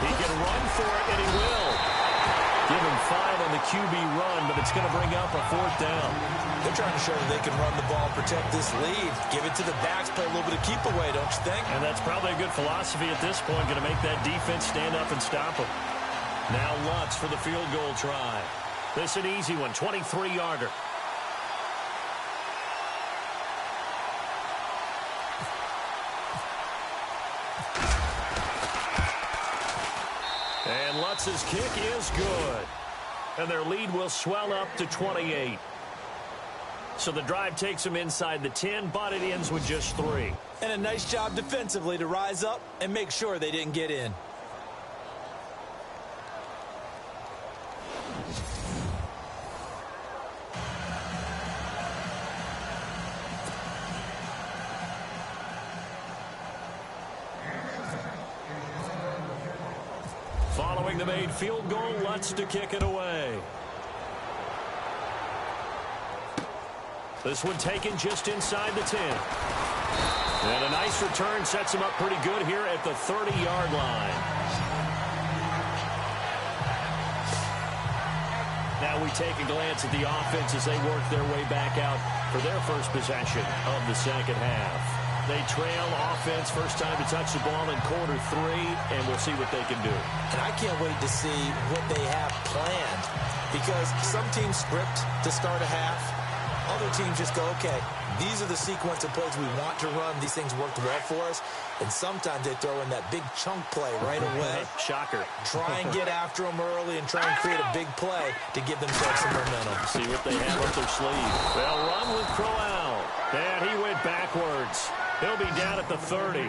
He can run for it, and he will. Give him 5 on the QB run, but it's going to bring up a 4th down. They're trying to show that they can run the ball and protect this lead. Give it to the backs, play a little bit of keep away, don't you think? And that's probably a good philosophy at this point, going to make that defense stand up and stop them. Now Lutz for the field goal try. This an easy one, 23-yarder. Lutz' kick is good. And their lead will swell up to 28. So the drive takes them inside the 10, but it ends with just 3. And a nice job defensively to rise up and make sure they didn't get in. Following the made field goal, Lutz to kick it away. This one taken just inside the 10. And a nice return sets him up pretty good here at the 30-yard line. Now we take a glance at the offense as they work their way back out for their first possession of the second half. They trail offense, first time to touch the ball in quarter 3, and we'll see what they can do. And I can't wait to see what they have planned, because some teams script to start a half. Other teams just go, okay, these are the sequence of plays we want to run. These things worked well for us. And sometimes they throw in that big chunk play right away. Shocker. Try and get after them early and try and create a big play to give themselves some momentum. See what they have up their sleeve. They'll run with Crowell. And he went backwards. He'll be down at the 30.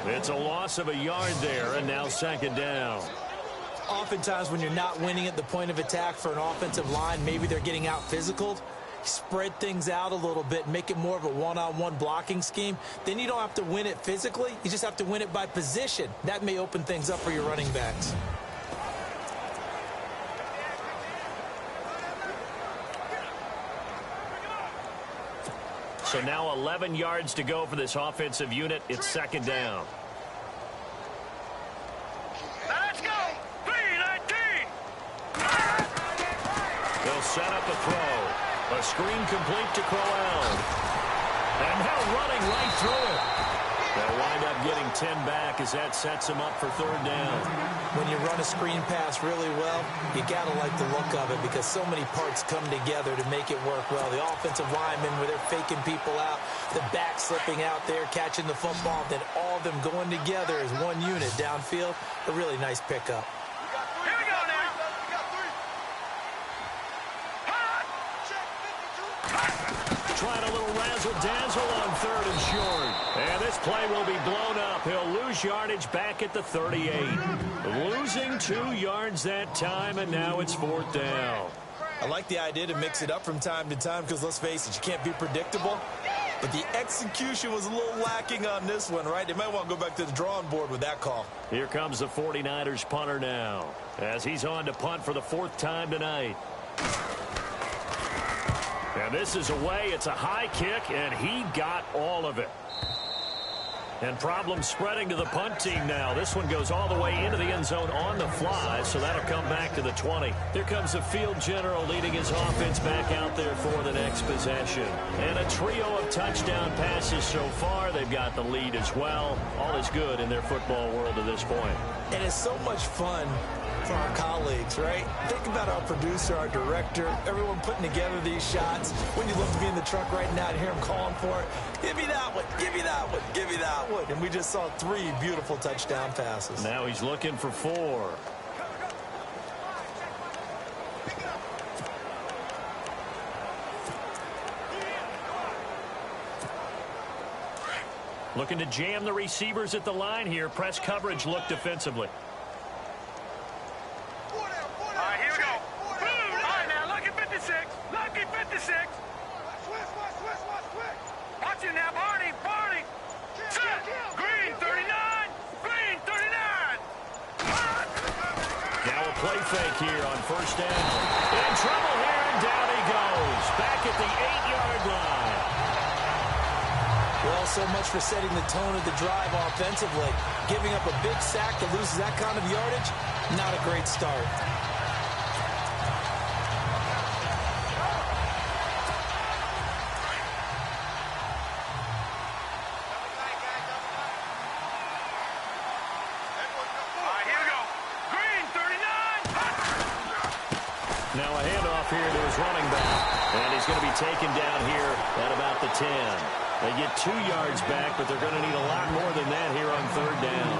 It's a loss of a yard there, and now second down. Oftentimes when you're not winning at the point of attack for an offensive line, maybe they're getting out physical. Spread things out a little bit, make it more of a one-on-one blocking scheme. Then you don't have to win it physically. You just have to win it by position. That may open things up for your running backs. So now 11 yards to go for this offensive unit. It's second down. Let's go! 3-19! They'll set up a throw. A screen complete to Crowell. And now running right through it. They'll wind up getting 10 back as that sets them up for third down. When you run a screen pass really well, you got to like the look of it because so many parts come together to make it work well. The offensive linemen where they're faking people out, the back slipping out there, catching the football, then all of them going together as one unit downfield. A really nice pickup. Here we go now! Trying a little razzle-dazzle on third and short. And this play will be blown up. He'll lose yardage back at the 38. Losing 2 yards that time, and now it's fourth down. I like the idea to mix it up from time to time because, let's face it, you can't be predictable. But the execution was a little lacking on this one, right? They might want to go back to the drawing board with that call. Here comes the 49ers punter now as he's on to punt for the 4th time tonight. And this is away. It's a high kick, and he got all of it. And problems spreading to the punt team now. This one goes all the way into the end zone on the fly, so that'll come back to the 20. Here comes the field general leading his offense back out there for the next possession. And a trio of touchdown passes so far. They've got the lead as well. All is good in their football world at this point. And it's so much fun for our colleagues, right? Think about our producer, our director, everyone putting together these shots. When you look to be in the truck right now and hear him calling for it, give me that one, give me that one, give me that one. And we just saw 3 beautiful touchdown passes. Now he's looking for 4. Looking to jam the receivers at the line here. Press coverage look defensively. Watch it now, Barney, Barney. Green 39, Green 39. Now a play fake here on first down. In trouble here, and down he goes. Back at the 8-yard line. Well, so much for setting the tone of the drive offensively. Giving up a big sack that loses that kind of yardage, not a great start. Now a handoff here to his running back. And he's going to be taken down here at about the 10. They get 2 yards back, but they're going to need a lot more than that here on third down.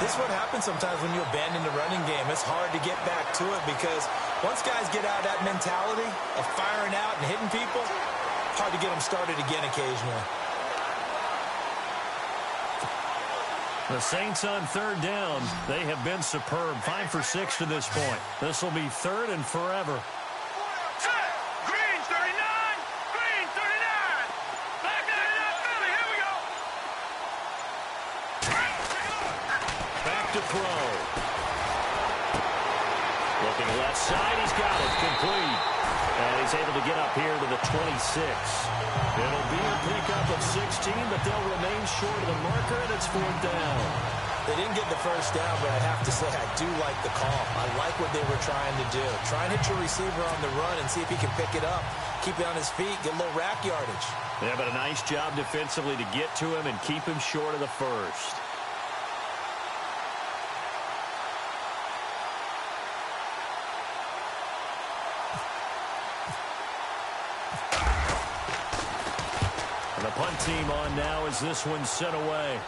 This is what happens sometimes when you abandon the running game. It's hard to get back to it because once guys get out of that mentality of firing out and hitting people, it's hard to get them started again occasionally. The Saints on third down, they have been superb. 5 for 6 to this point. This will be third and forever. Green 39, Green 39. Back 99 Philly, here we go. Back to throw. Looking left side, he's got it, complete. And he's able to get up here to the 26. It'll be a pickup of 16, but they'll remain short of the marker, and it's fourth down. They didn't get the first down, but I have to say I do like the call. I like what they were trying to do. Try and hit your receiver on the run and see if he can pick it up. Keep it on his feet, get a little rack yardage. Yeah, but a nice job defensively to get to him and keep him short of the first. The punt team on now as this one's sent away.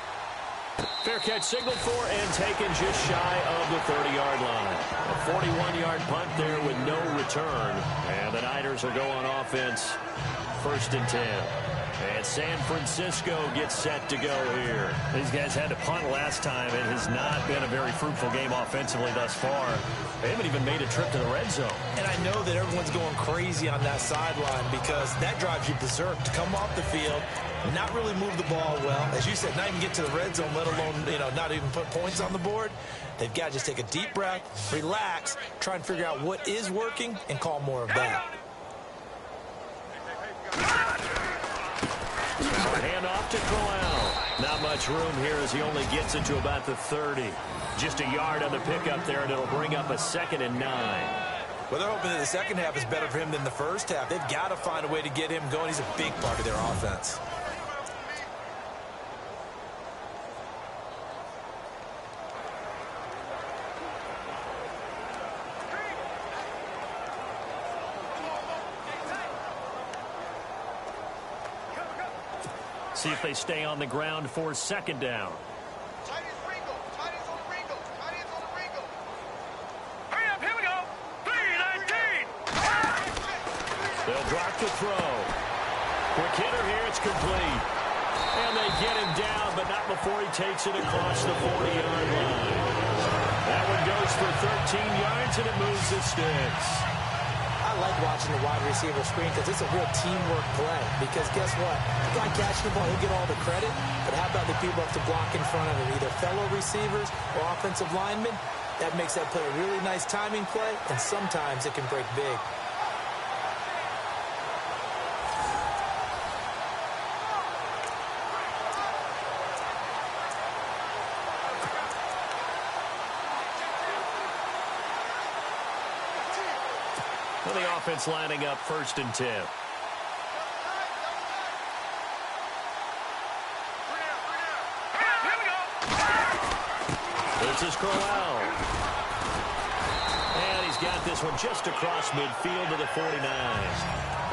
Fair catch signaled for and taken just shy of the 30-yard line. A 41-yard punt there with no return. And the Niners will go on offense, 1st and 10. And San Francisco gets set to go here. These guys had to punt last time. It has not been a very fruitful game offensively thus far. They haven't even made a trip to the red zone. And I know that everyone's going crazy on that sideline because that drives you berserk to come off the field, not really move the ball well. As you said, not even get to the red zone, let alone, not even put points on the board. They've got to just take a deep breath, relax, try and figure out what is working, and call more of that. Hand off to Corral. Not much room here as he only gets it to about the 30. Just a yard on the pickup there, and it'll bring up a 2nd and 9. Well, they're hoping that the second half is better for him than the first half. They've got to find a way to get him going. He's a big part of their offense. See if they stay on the ground for 2nd down. Hurry up, here we go. 3-19. They'll drop the throw. Quick hitter here, it's complete. And they get him down, but not before he takes it across the 40-yard line. That one goes for 13 yards, and it moves the sticks. I like watching the wide receiver screen because it's a real teamwork play. Because guess what? The guy catching the ball, he'll get all the credit. But how about the people who have to block in front of him, either fellow receivers or offensive linemen? That makes that play a really nice timing play, and sometimes it can break big. The offense lining up 1st and 10. This is Corral. And he's got this one just across midfield to the 49.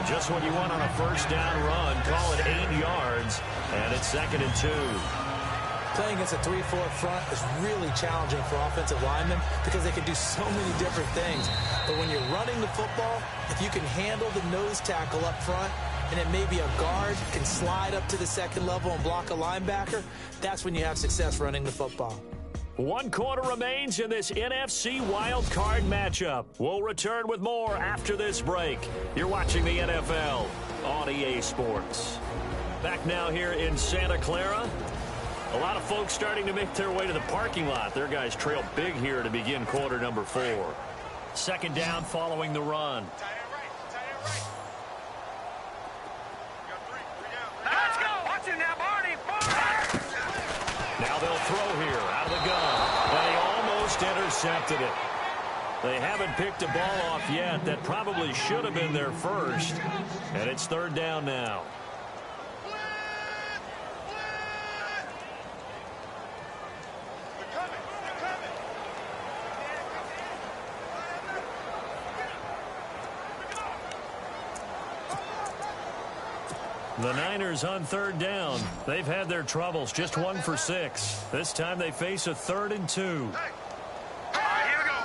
Just what you want on a 1st down run. Call it 8 yards. And it's 2nd and 2. Playing against a 3-4 front is really challenging for offensive linemen because they can do so many different things. But when you're running the football, if you can handle the nose tackle up front, and then maybe a guard can slide up to the 2nd level and block a linebacker, that's when you have success running the football. 1 quarter remains in this NFC Wild Card matchup. We'll return with more after this break. You're watching the NFL on EA Sports. Back now here in Santa Clara. A lot of folks starting to make their way to the parking lot. Their guys trail big here to begin quarter number 4. 2nd down following the run. Let's go. Watch him now, Barney. Barney. Now they'll throw here out of the gun. And he almost intercepted it. They haven't picked a ball off yet. That probably should have been their first. And it's 3rd down now. The Niners on third down. They've had their troubles, just 1 for 6. This time they face a 3rd and 2. Here we go.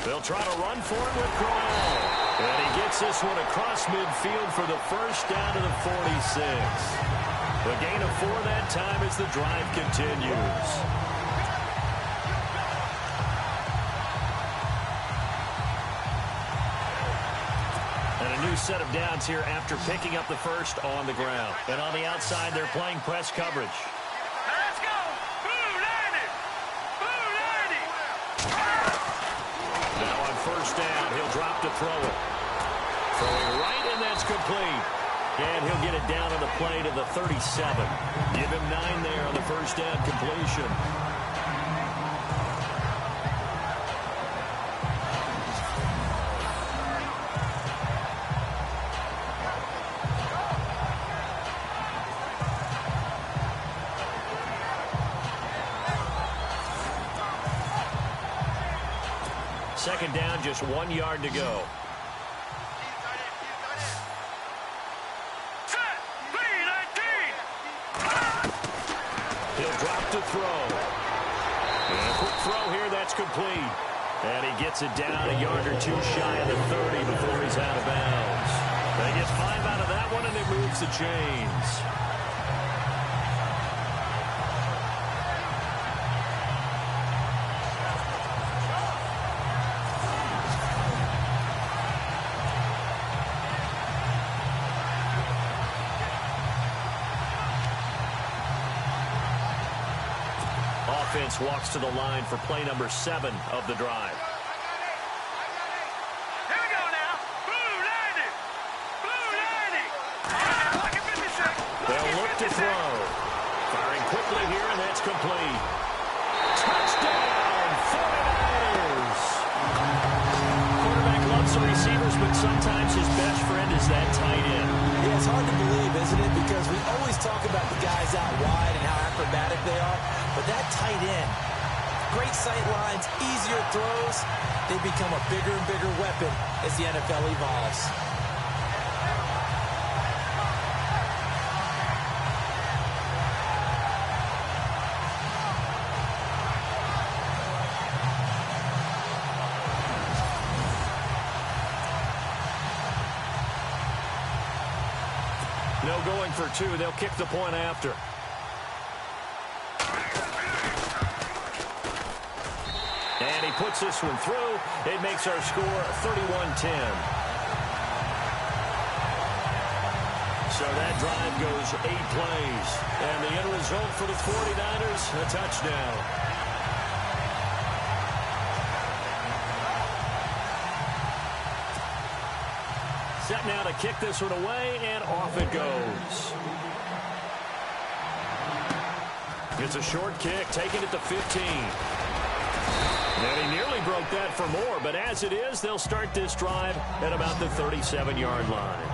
They'll try to run for it with Crowell. And he gets this one across midfield for the first down to the 46. The gain of 4 that time as the drive continues. New set of downs here after picking up the first on the ground. And on the outside, they're playing press coverage. Let's go. Blue 90. Blue 90. Now on first down, he'll drop to throw it. Throwing right, and that's complete. And he'll get it down on the play to the 37. Give him 9 there on the first down completion. Second down, just 1 yard to go. He'll drop to throw. And a quick throw here, that's complete. And he gets it down a yard or 2 shy of the 30 before he's out of bounds. They get 5 out of that one, and it moves the chains. Offense walks to the line for play number 7 of the drive. Here we go now. Blue 90. Blue 90. Lucky 56. They'll look to throw. Firing quickly here, and that's complete. Touchdown, 49ers. Quarterback loves the receivers, but sometimes his best friend is that tight end. Yeah, it's hard to believe, isn't it? Because we always talk about the guys out wide and how acrobatic they are. But that tight end, great sight lines, easier throws, they become a bigger and bigger weapon as the NFL evolves. No going for 2. They'll kick the point after. And he puts this one through. It makes our score 31-10. So that drive goes 8 plays. And the end result for the 49ers, a touchdown. Set now to kick this one away, and off it goes. It's a short kick, taking it to 15. And he nearly broke that for more, but as it is, they'll start this drive at about the 37-yard line.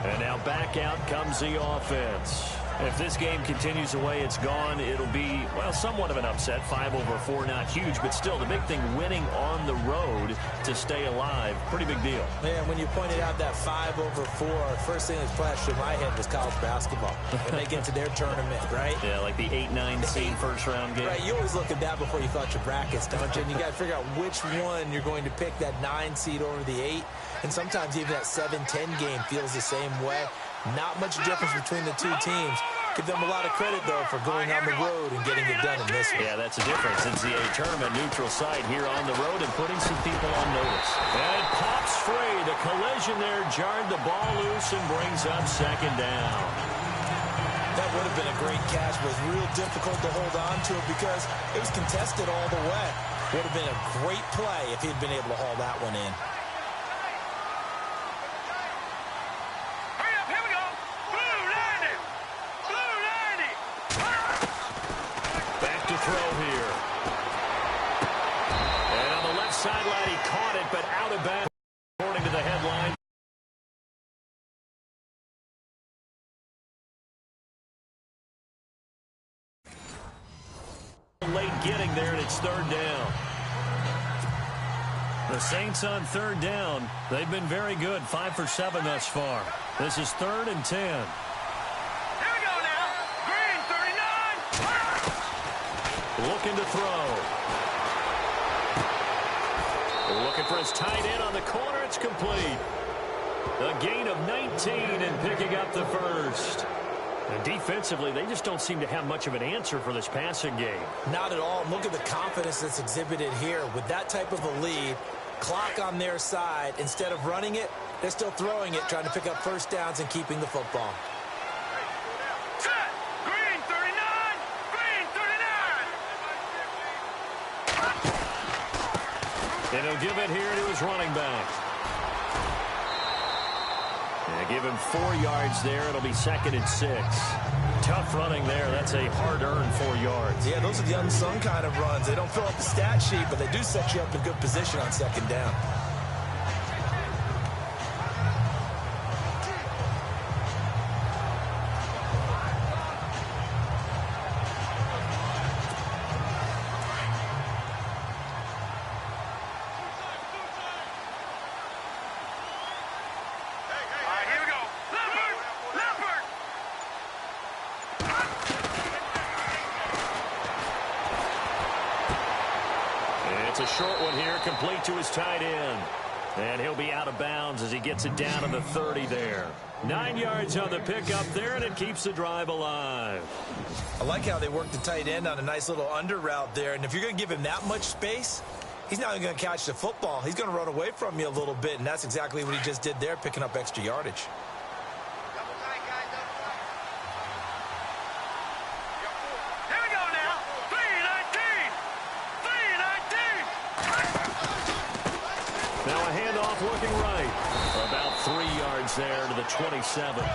And now back out comes the offense. If this game continues the way it's gone, it'll be, well, somewhat of an upset. 5-4, not huge, but still the big thing, winning on the road to stay alive. Pretty big deal. Man, when you pointed out that 5-4, first thing that flashed through my head was college basketball. When they get to their tournament, right? Yeah, like the 8-9 seed first-round game. Right, you always look at that before you thought your brackets, don't you? And you got to figure out which one you're going to pick, that 9 seed over the 8. And sometimes even that 7-10 game feels the same way. Not much difference between the two teams. Give them a lot of credit, though, for going on the road and getting it done in this one. Yeah, that's a difference. NCAA tournament neutral site here on the road and putting some people on notice. And it pops free. The collision there jarred the ball loose and brings up second down. That would have been a great catch, but it was real difficult to hold on to it because it was contested all the way. Would have been a great play if he'd been able to haul that one in. Throw here. And on the left sideline, he caught it, but out of bounds, according to the headline. Late getting there, and it's third down. The Saints on third down. They've been very good, 5 for 7 thus far. This is 3rd and 10. Here we go now. Green, 39. Looking to throw. Looking for his tight end on the corner. It's complete. A gain of 19 and picking up the first. And defensively, they just don't seem to have much of an answer for this passing game. Not at all. Look at the confidence that's exhibited here. With that type of a lead, clock on their side, instead of running it, they're still throwing it, trying to pick up first downs and keeping the football. Set. Green, 39. Green, 39. And he'll give it here to his running back. Give him 4 yards there. It'll be 2nd and 6. Tough running there. That's a hard-earned 4 yards. Yeah, those are the unsung kind of runs. They don't fill up the stat sheet, but they do set you up in good position on 2nd down. It's a short one here, complete to his tight end. And he'll be out of bounds as he gets it down to the 30 there. 9 yards on the pickup there, and it keeps the drive alive. I like how they work the tight end on a nice little under route there. And if you're going to give him that much space, he's not going to catch the football. He's going to run away from you a little bit, and that's exactly what he just did there, picking up extra yardage. Looking right. About 3 yards there to the 27.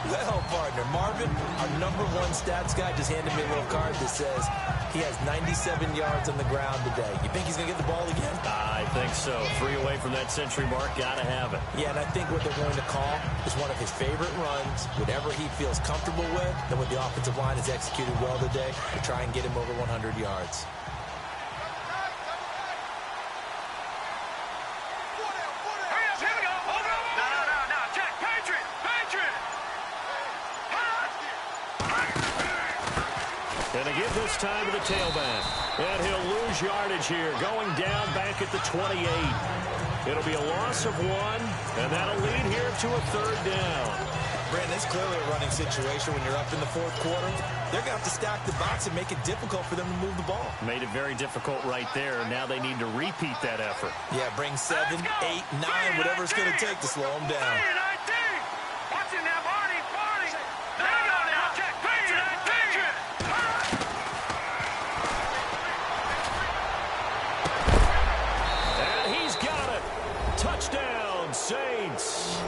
Well, partner, Marvin, our #1 stats guy, just handed me a little card that says he has 97 yards on the ground today. You think he's going to get the ball again? I think so. 3 away from that century mark. Got to have it. Yeah, and I think what they're going to call is one of his favorite runs, whatever he feels comfortable with, then when the offensive line has executed well today, to try and get him over 100 yards. And they give this time to the tailback. And he'll lose yardage here, going down back at the 28. It'll be a loss of 1, and that'll lead here to a 3rd down. Brandon, it's clearly a running situation when you're up in the 4th quarter. They're going to have to stack the box and make it difficult for them to move the ball. Made it very difficult right there. Now they need to repeat that effort. Yeah, bring 7, 8, 9, whatever it's going to take to slow them down. Touchdown, Saints.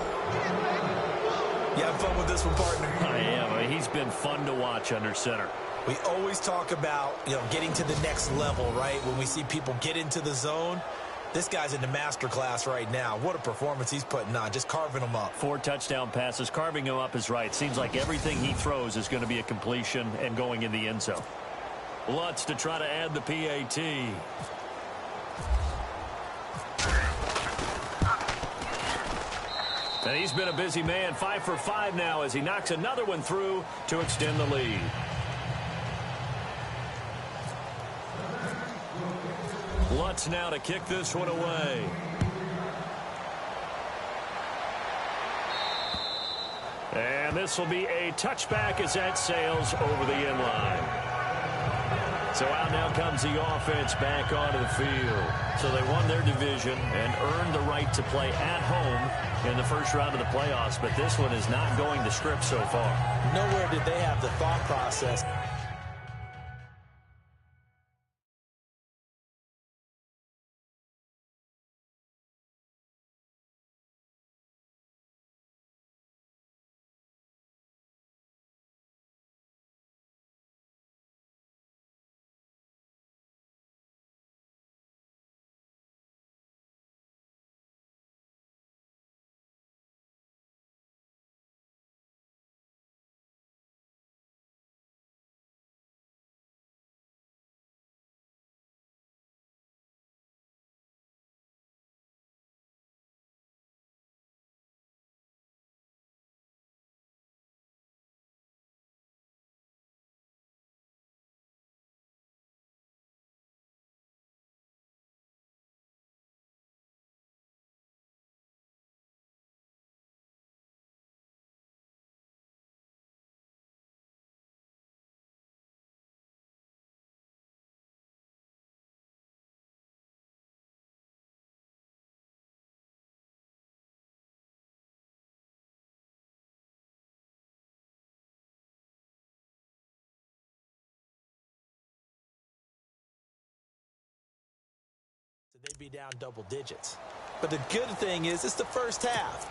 You have fun with this one, partner? I am. He's been fun to watch under center. We always talk about, getting to the next level, right? When we see people get into the zone, this guy's in the master class right now. What a performance he's putting on, just carving them up. 4 touchdown passes. Carving him up is right. Seems like everything he throws is going to be a completion and going in the end zone. Lutz to try to add the PAT. And he's been a busy man, 5 for 5 now as he knocks another one through to extend the lead. Lutz now to kick this one away. And this will be a touchback as that sails over the end line. So out now comes the offense back onto the field. So they won their division and earned the right to play at home in the first round of the playoffs. But this one is not going to script so far. Nowhere did they have the thought process be down double digits. But the good thing is it's the first half.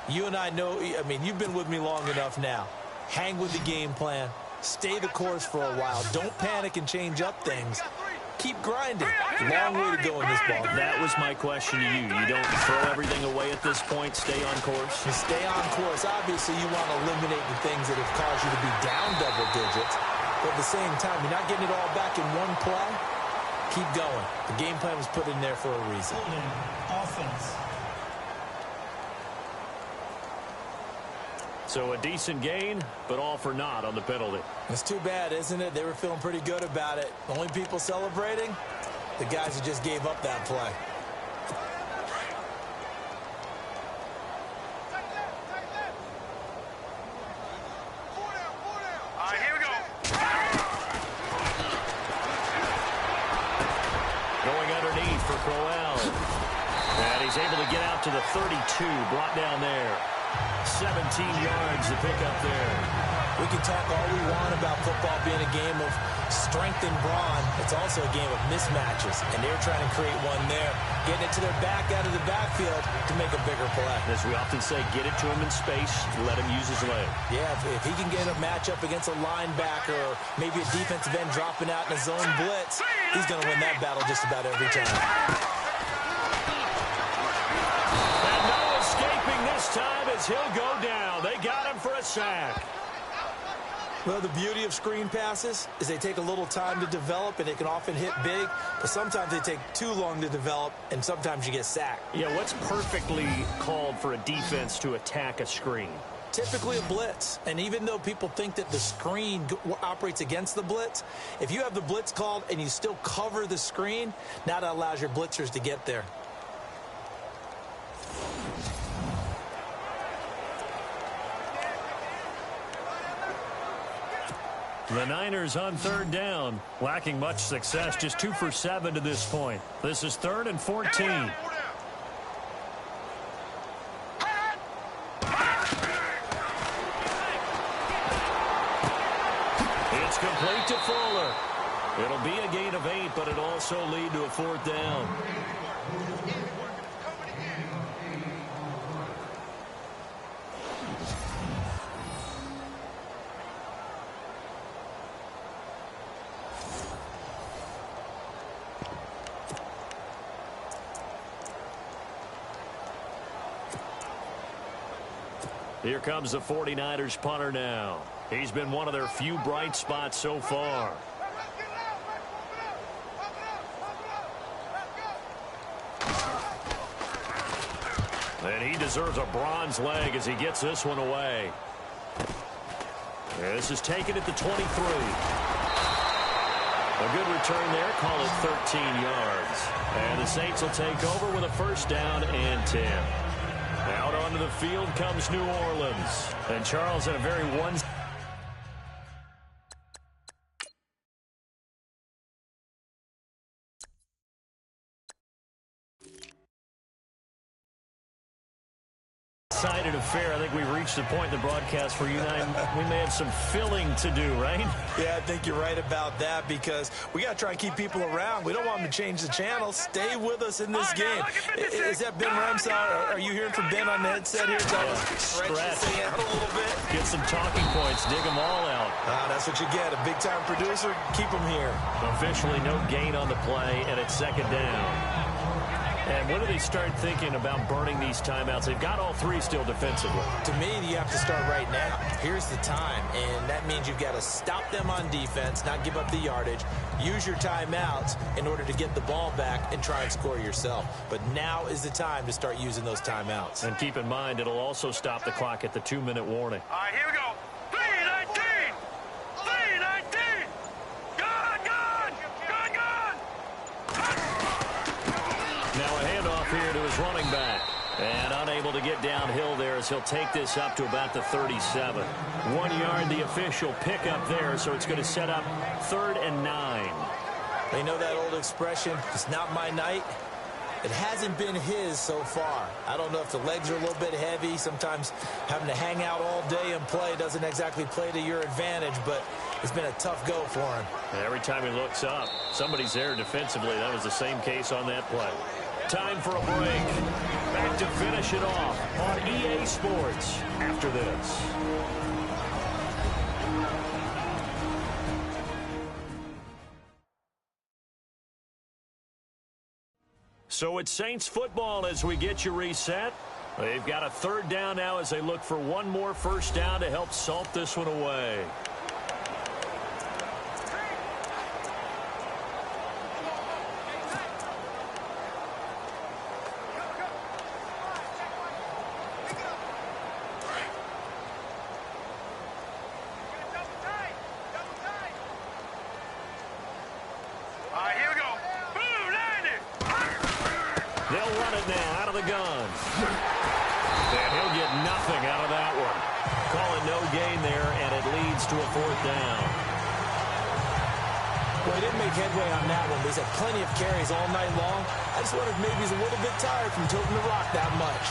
You and I know, I mean, you've been with me long enough now. Hang with the game plan. Stay the course for a while. Don't panic and change up things. Keep grinding. Long way to go in this ball. That was my question to you. You don't throw everything away at this point. Stay on course. You stay on course. Obviously, you want to eliminate the things that have caused you to be down double digits. But at the same time, you're not getting it all back in one play. Keep going. The game plan was put in there for a reason. Offense. So a decent gain, but all for naught on the penalty. It's too bad, isn't it? They were feeling pretty good about it. The only people celebrating, the guys who just gave up that play. All right, here we go. Going underneath for Crowell. And he's able to get out to the 32, brought down there. 17 yards to pick up there. We can talk all we want about football being a game of strength and brawn. It's also a game of mismatches, and they're trying to create one there, getting it to their back out of the backfield to make a bigger play. As we often say, get it to him in space, let him use his leg. Yeah, if he can get a matchup against a linebacker or maybe a defensive end dropping out in a zone blitz, he's going to win that battle just about every time. This time as he'll go down. They got him for a sack. Well, the beauty of screen passes is they take a little time to develop, and they can often hit big, but sometimes they take too long to develop, and sometimes you get sacked. Yeah, what's perfectly called for a defense to attack a screen? Typically a blitz, and even though people think that the screen operates against the blitz, if you have the blitz called and you still cover the screen, now that allows your blitzers to get there. The Niners on third down, lacking much success, just 2 for 7 to this point. This is 3rd and 14. It's complete to Fuller. It'll be a gain of 8, but it'll also lead to a 4th down. Here comes the 49ers punter now. He's been one of their few bright spots so far. And he deserves a bronze leg as he gets this one away. This is taken at the 23. A good return there. Call it 13 yards. And the Saints will take over with a 1st down and 10. Out onto the field comes New Orleans. And Charles in a very one-sided affair. I think we reached the point in the broadcast where you and I, we may have some filling to do, right? Yeah, I think you're right about that because we got to try and keep people around. We don't want them to change the channel. Stay with us in this game. Is that Ben Ramsar? Are you hearing from Ben on the headset here? Stretch this thing out a little bit. Get some talking points. Dig them all out. That's what you get. A big-time producer. Keep them here. Officially no gain on the play, and it's 2nd down. And when do they start thinking about burning these timeouts? They've got all 3 still defensively. To me, you have to start right now. Here's the time, and that means you've got to stop them on defense, not give up the yardage, use your timeouts in order to get the ball back and try and score yourself. But now is the time to start using those timeouts. And keep in mind, it'll also stop the clock at the 2-minute warning. All right, here we go. 3:19. 3:19. Gone. Now a handoff here to his running back. And unable to get downhill there as he'll take this up to about the 37. 1 yard, the official pickup there, so it's going to set up 3rd and 9. They know that old expression, it's not my night. It hasn't been his so far. I don't know if the legs are a little bit heavy. Sometimes having to hang out all day and play doesn't exactly play to your advantage, but it's been a tough go for him. And every time he looks up, somebody's there defensively. That was the same case on that play. Time for a break. Back to finish it off on EA Sports after this. So it's Saints football as we get you reset. They've got a third down now as they look for one more first down to help salt this one away. They'll run it now out of the gun. And he'll get nothing out of that one. Call it no gain there, and it leads to a fourth down. Well, he didn't make headway on that one, but he's had plenty of carries all night long. I just wonder if maybe he's a little bit tired from toting the rock that much.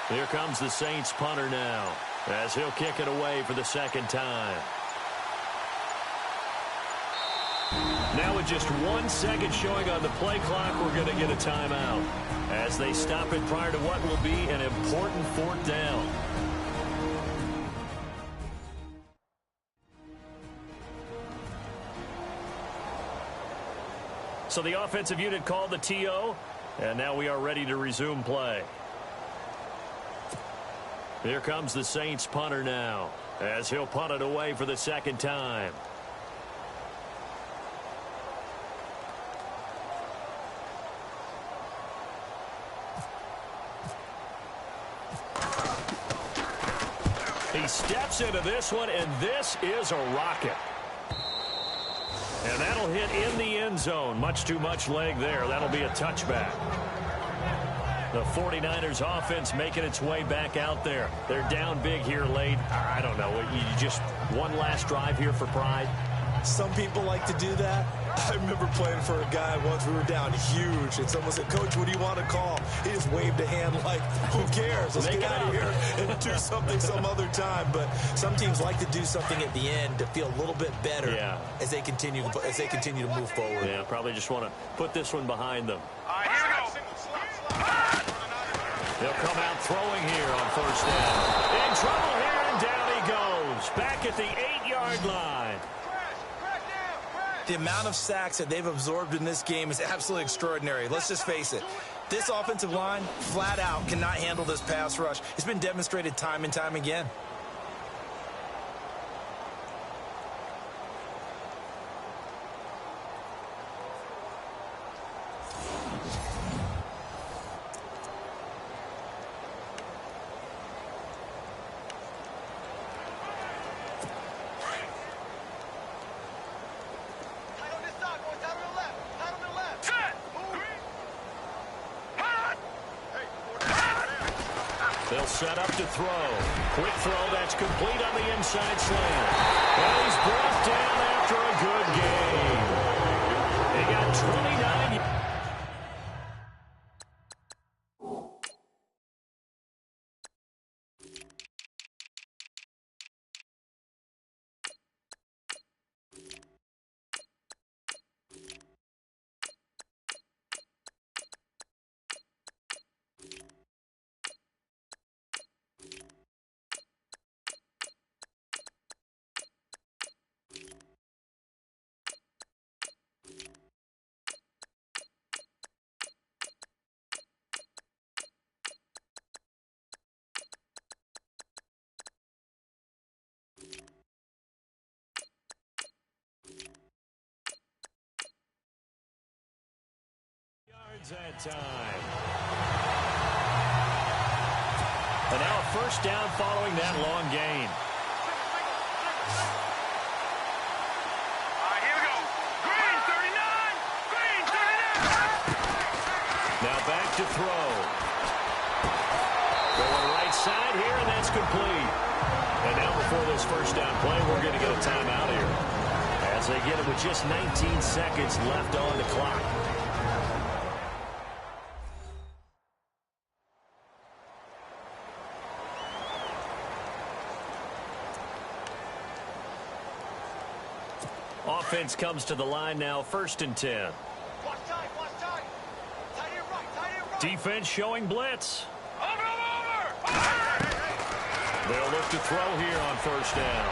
Here comes the Saints punter now as he'll kick it away for the second time. Now with just 1 second showing on the play clock, we're going to get a timeout as they stop it prior to what will be an important fourth down. So the offensive unit called the TO, and now we are ready to resume play. Here comes the Saints punter now as he'll punt it away for the second time. He steps into this one, and this is a rocket. And that'll hit in the end zone. Much too much leg there. That'll be a touchback. The 49ers offense making its way back out there. They're down big here late. I don't know. You just one last drive here for pride. Some people like to do that. I remember playing for a guy once. We were down huge, and someone said, "Coach, what do you want to call?" He just waved a hand like, "Who cares? Let's get out of here and do something some other time." But some teams like to do something at the end to feel a little bit better as they continue to move forward. Yeah, probably just want to put this one behind them. All right, here we go. They'll come out throwing here on first down. In trouble here, and down he goes. Back at the 8-yard line. The amount of sacks that they've absorbed in this game is absolutely extraordinary. Let's just face it. This offensive line, flat out, cannot handle this pass rush. It's been demonstrated time and time again. They'll set up to throw. Quick throw that's complete on the inside slant. And he's brought down after a good game. They got 29. That time. And now a first down following that long gain. All right, here we go. Green 39. Green 39. throw. Going right side here, and that's complete. And now before this first down play, we're going to get a timeout here, as they get it with just 19 seconds left on the clock. Offense comes to the line now, 1st and 10. Watch tight, watch tight. Tight here right. Defense showing blitz. Over. They'll look to throw here on 1st down.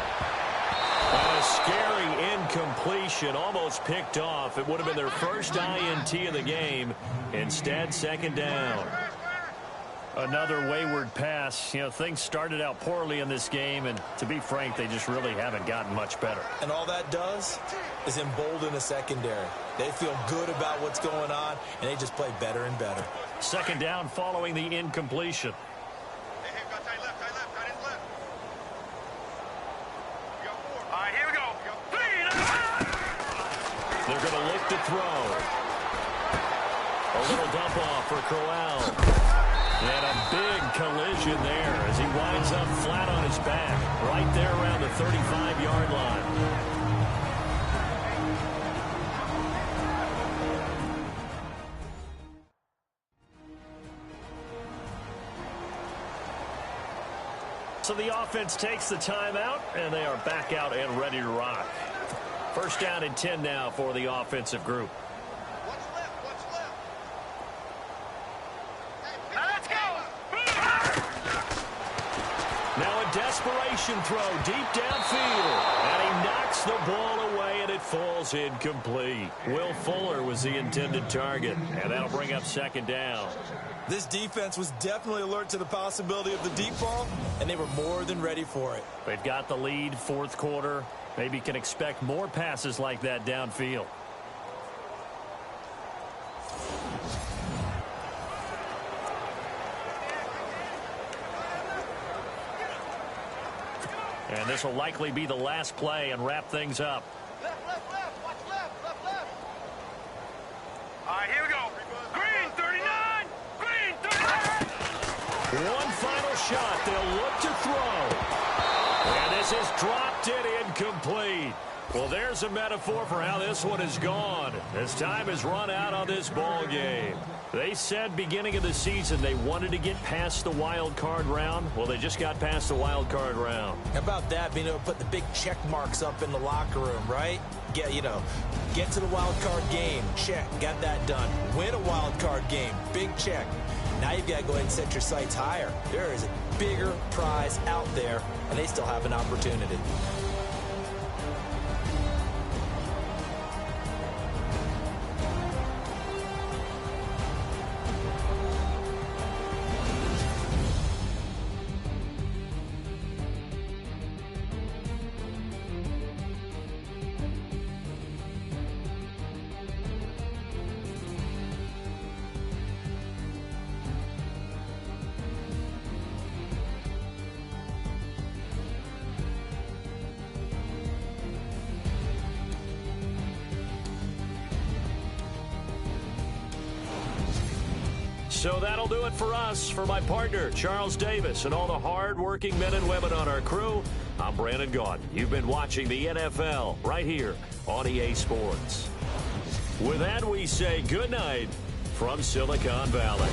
And a scary incompletion, almost picked off. It would have been their first INT of the game. Instead, 2nd down. Another wayward pass. You know, things started out poorly in this game, and to be frank, they just really haven't gotten much better. And all that does is embolden a secondary. They feel good about what's going on, and they just play better and better. 2nd down following the incompletion. Hey, got tight left, tight in left. We got 4. All right, here we go. 3. They're going to look to throw. A little dump off for Crowell. And a big collision there as he winds up flat on his back, right there around the 35-yard line. So the offense takes the timeout, and they are back out and ready to rock. 1st down and 10 now for the offensive group. Now a desperation throw deep downfield, and he knocks the ball away, and it falls incomplete. Will Fuller was the intended target, and that'll bring up 2nd down. This defense was definitely alert to the possibility of the deep ball, and they were more than ready for it. They've got the lead, 4th quarter. Maybe can expect more passes like that downfield. And this will likely be the last play and wrap things up. Left. Watch left. All right, here we go. Green 39. Green 39. One final shot. They'll look to throw. And this is dropped it incomplete. Well, there's a metaphor for how this one has gone. As time has run out on this ball game. They said beginning of the season they wanted to get past the wild card round. Well, they just got past the wild card round. How about that, being able to put the big check marks up in the locker room, right? Get to the wild card game. Check. Got that done. Win a wild card game. Big check. Now you've got to go ahead and set your sights higher. There is a bigger prize out there, and they still have an opportunity. So that'll do it for us. For my partner, Charles Davis, and all the hard-working men and women on our crew, I'm Brandon Gaudin. You've been watching the NFL right here on EA Sports. With that, we say good night from Silicon Valley.